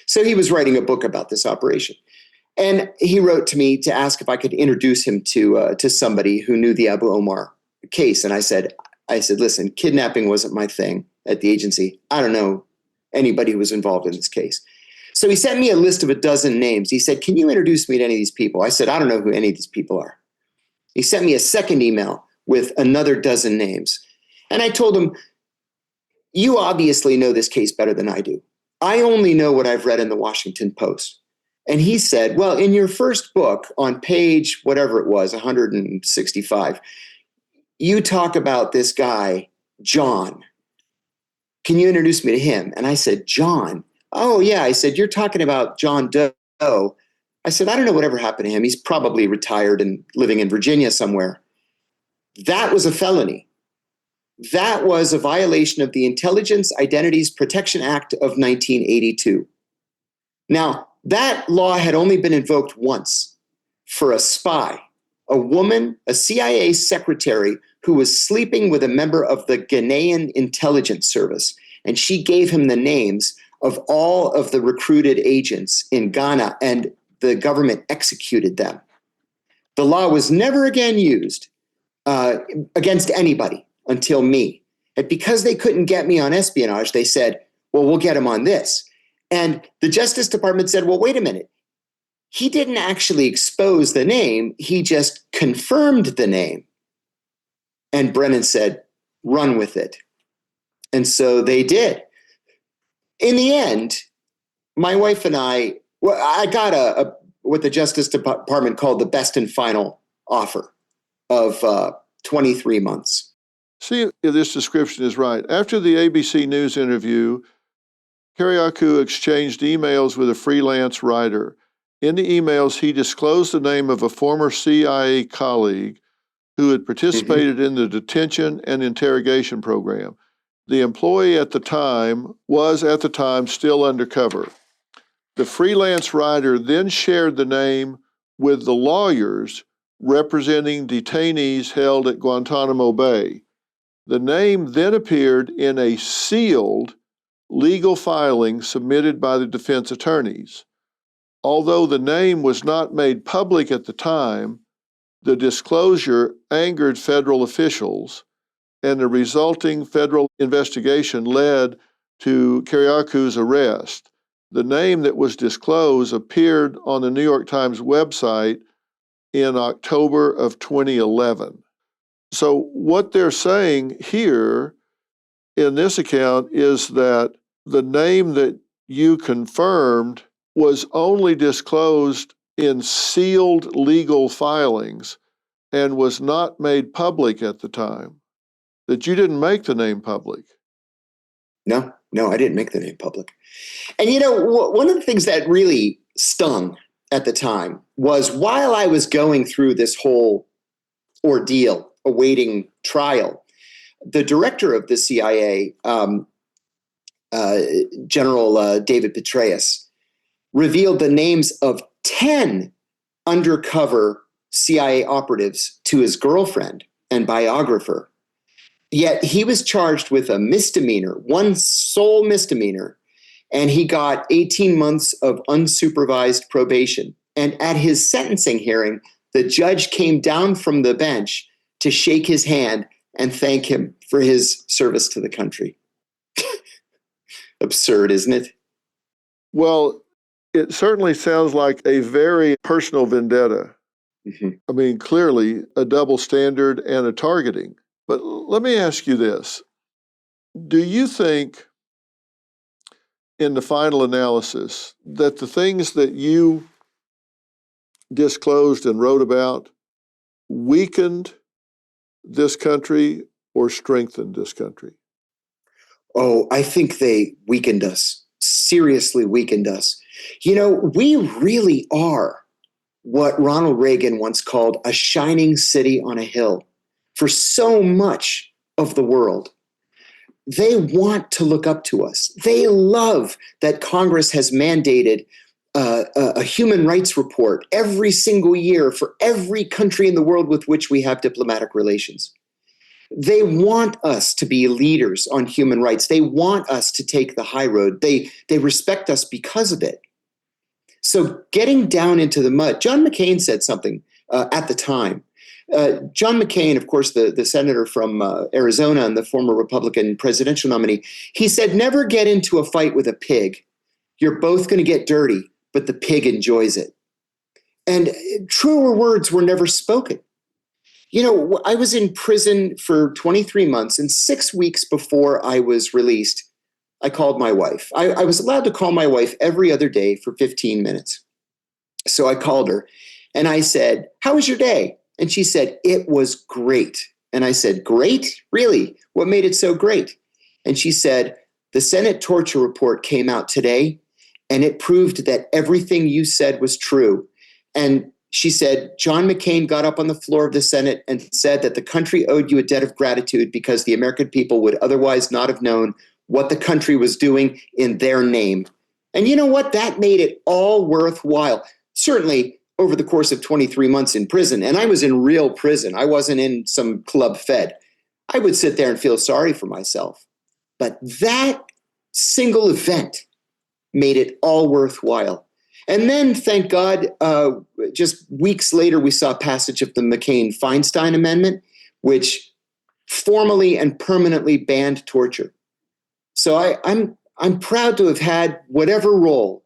So he was writing a book about this operation. And he wrote to me to ask if I could introduce him to somebody who knew the Abu Omar case. And I said, listen, kidnapping wasn't my thing at the agency. I don't know anybody who was involved in this case. So he sent me a list of 12 names. He said, can you introduce me to any of these people? I said, I don't know who any of these people are. He sent me a second email with another 12 names. And I told him, you obviously know this case better than I do. I only know what I've read in the Washington Post. And he said, well, in your first book on page, whatever it was, 165, you talk about this guy, John. Can you introduce me to him? And I said, John? Oh, yeah. I said, you're talking about John Doe. I said, I don't know whatever happened to him. He's probably retired and living in Virginia somewhere. That was a felony. That was a violation of the Intelligence Identities Protection Act of 1982. Now, that law had only been invoked once for a spy, a woman, a CIA secretary who was sleeping with a member of the Ghanaian intelligence service. And she gave him the names of all of the recruited agents in Ghana. And the government executed them. The law was never again used against anybody until me. And because they couldn't get me on espionage, they said, well, we'll get him on this. And the Justice Department said, well, wait a minute. He didn't actually expose the name. He just confirmed the name. And Brennan said, run with it. And so they did. In the end, my wife and I got what the Justice Department called the best and final offer of 23 months. See if this description is right. After the ABC News interview, Kiriakou exchanged emails with a freelance writer. In the emails, he disclosed the name of a former CIA colleague who had participated in the detention and interrogation program. The employee was at the time still undercover. The freelance writer then shared the name with the lawyers representing detainees held at Guantanamo Bay. The name then appeared in a sealed legal filing submitted by the defense attorneys. Although the name was not made public at the time, the disclosure angered federal officials, and the resulting federal investigation led to Kiriakou's arrest. The name that was disclosed appeared on the New York Times website in October of 2011. So what they're saying here in this account is that the name that you confirmed was only disclosed in sealed legal filings and was not made public at the time, that you didn't make the name public. No, I didn't make the name public. And one of the things that really stung at the time was while I was going through this whole ordeal, awaiting trial, the director of the CIA, General David Petraeus, revealed the names of 10 undercover CIA operatives to his girlfriend and biographer. Yet he was charged with a misdemeanor, one sole misdemeanor, and he got 18 months of unsupervised probation. And at his sentencing hearing, the judge came down from the bench to shake his hand and thank him for his service to the country. Absurd, isn't it? Well, it certainly sounds like a very personal vendetta. I mean, clearly a double standard and a targeting. But let me ask you this. Do you think, in the final analysis, that the things that you disclosed and wrote about weakened this country or strengthened this country? Oh, I think they weakened us, seriously weakened us. We really are what Ronald Reagan once called a shining city on a hill for so much of the world. They want to look up to us. They love that Congress has mandated a human rights report every single year for every country in the world with which we have diplomatic relations. They want us to be leaders on human rights. They want us to take the high road. They respect us because of it. So getting down into the mud, John McCain said something at the time. John McCain, of course, the senator from Arizona and the former Republican presidential nominee, he said, never get into a fight with a pig. You're both going to get dirty, but the pig enjoys it. And truer words were never spoken. I was in prison for 23 months, and 6 weeks before I was released, I called my wife. I was allowed to call my wife every other day for 15 minutes. So I called her and I said, how was your day? And she said, it was great. And I said, great? Really? What made it so great? And she said, the Senate torture report came out today, and it proved that everything you said was true. And she said, John McCain got up on the floor of the Senate and said that the country owed you a debt of gratitude because the American people would otherwise not have known what the country was doing in their name. And you know what? That made it all worthwhile. Certainly over the course of 23 months in prison, and I was in real prison. I wasn't in some club fed. I would sit there and feel sorry for myself. But that single event made it all worthwhile. And then, thank God, just weeks later, we saw passage of the McCain-Feinstein Amendment, which formally and permanently banned torture. So I'm proud to have had whatever role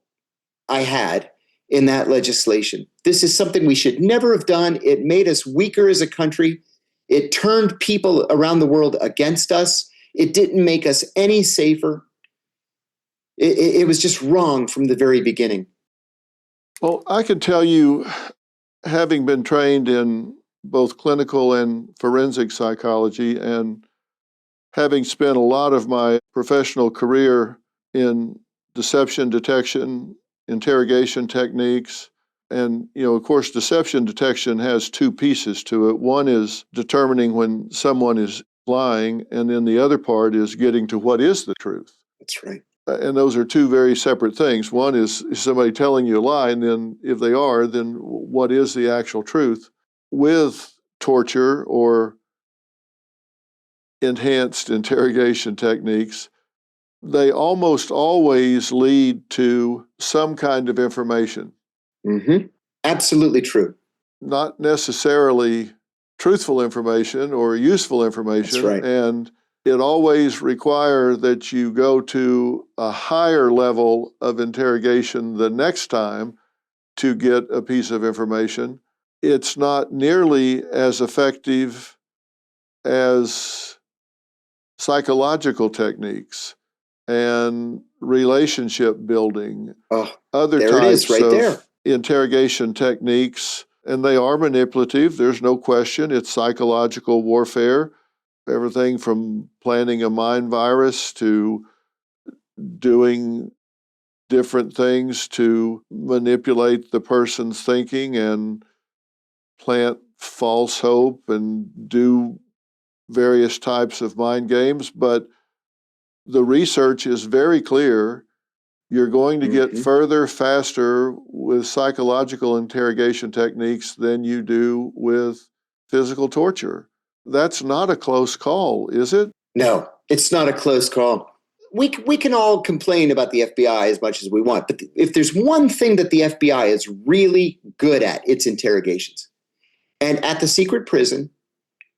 I had in that legislation. This is something we should never have done. It made us weaker as a country. It turned people around the world against us. It didn't make us any safer. It was just wrong from the very beginning. Well, I can tell you, having been trained in both clinical and forensic psychology, and having spent a lot of my professional career in deception detection, interrogation techniques, and, of course, deception detection has two pieces to it. One is determining when someone is lying, and then the other part is getting to what is the truth. That's right. And those are two very separate things. One is somebody telling you a lie, and then if they are, then what is the actual truth? With torture or enhanced interrogation techniques, they almost always lead to some kind of information. Mm-hmm. Absolutely true. Not necessarily truthful information or useful information. That's right. And it always requires that you go to a higher level of interrogation the next time to get a piece of information. It's not nearly as effective as psychological techniques and relationship building, other there types it is, right of there. interrogation techniques, and they are manipulative. There's no question. It's psychological warfare. Everything from planning a mind virus to doing different things to manipulate the person's thinking and plant false hope and do various types of mind games. But the research is very clear. You're going to get further, faster with psychological interrogation techniques than you do with physical torture. That's not a close call, is it? No, it's not a close call. We can all complain about the FBI as much as we want, but if there's one thing that the FBI is really good at, it's interrogations. And at the secret prison,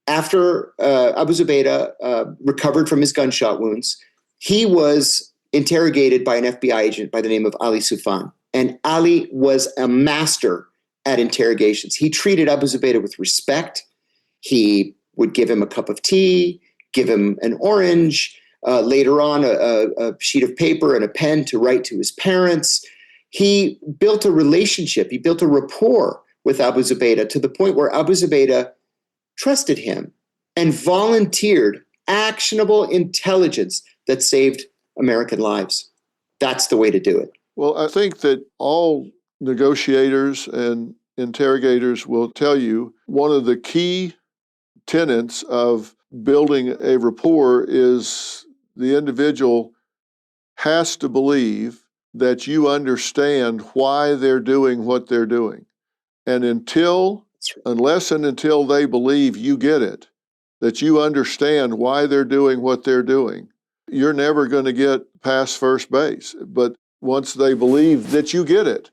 after Abu Zubaydah recovered from his gunshot wounds, he was interrogated by an FBI agent by the name of Ali Soufan. And Ali was a master at interrogations. He treated Abu Zubaydah with respect. He would give him a cup of tea, give him an orange, later on a sheet of paper and a pen to write to his parents. He built a relationship. He built a rapport with Abu Zubaydah to the point where Abu Zubaydah trusted him and volunteered actionable intelligence that saved American lives. That's the way to do it. Well, I think that all negotiators and interrogators will tell you one of the key tenets of building a rapport is the individual has to believe that you understand why they're doing what they're doing. And unless and until they believe you get it, that you understand why they're doing what they're doing, you're never going to get past first base. But once they believe that you get it,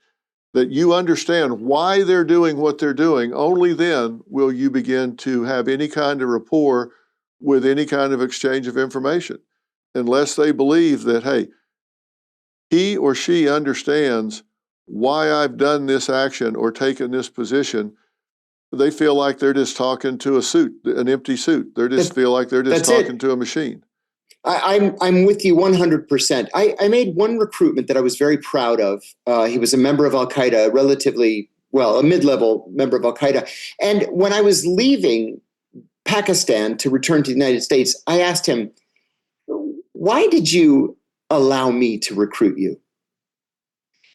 that you understand why they're doing what they're doing, only then will you begin to have any kind of rapport with any kind of exchange of information. Unless they believe that, hey, he or she understands why I've done this action or taken this position, they feel like they're just talking to a suit, an empty suit. They just feel like they're just talking to a machine. I'm with you 100%. I made one recruitment that I was very proud of. He was a member of Al-Qaeda, a mid-level member of Al-Qaeda. And when I was leaving Pakistan to return to the United States, I asked him, why did you allow me to recruit you?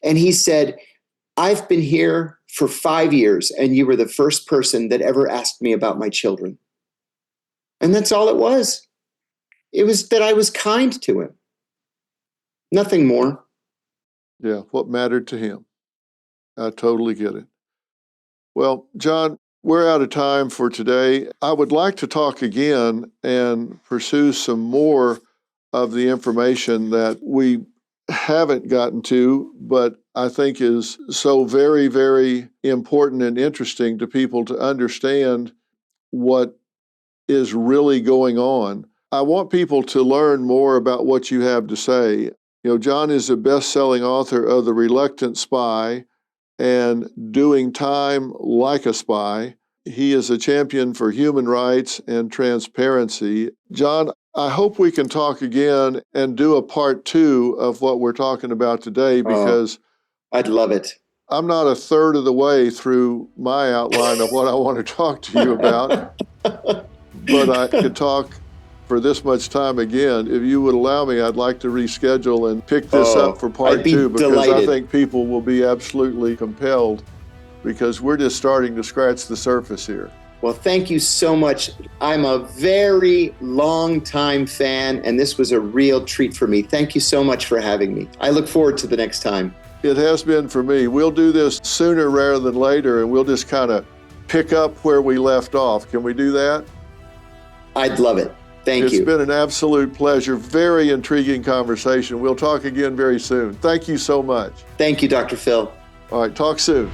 And he said, I've been here for 5 years, and you were the first person that ever asked me about my children. And that's all it was. It was that I was kind to him. Nothing more. Yeah, what mattered to him. I totally get it. Well, John, we're out of time for today. I would like to talk again and pursue some more of the information that we haven't gotten to, but I think is so very, very important and interesting to people to understand what is really going on. I want people to learn more about what you have to say. John is a best-selling author of The Reluctant Spy and Doing Time Like a Spy. He is a champion for human rights and transparency. John, I hope we can talk again and do a part 2 of what we're talking about today, because I'd love it. I'm not a third of the way through my outline of what I want to talk to you about, but I could talk for this much time again. If you would allow me, I'd like to reschedule and pick this up for part 2, because delighted. I think people will be absolutely compelled, because we're just starting to scratch the surface here. Well, thank you so much. I'm a very long-time fan, and this was a real treat for me. Thank you so much for having me. I look forward to the next time. It has been for me. We'll do this sooner rather than later, and we'll just kind of pick up where we left off. Can we do that? I'd love it. Thank you. It's been an absolute pleasure. Very intriguing conversation. We'll talk again very soon. Thank you so much. Thank you, Dr. Phil. All right, talk soon.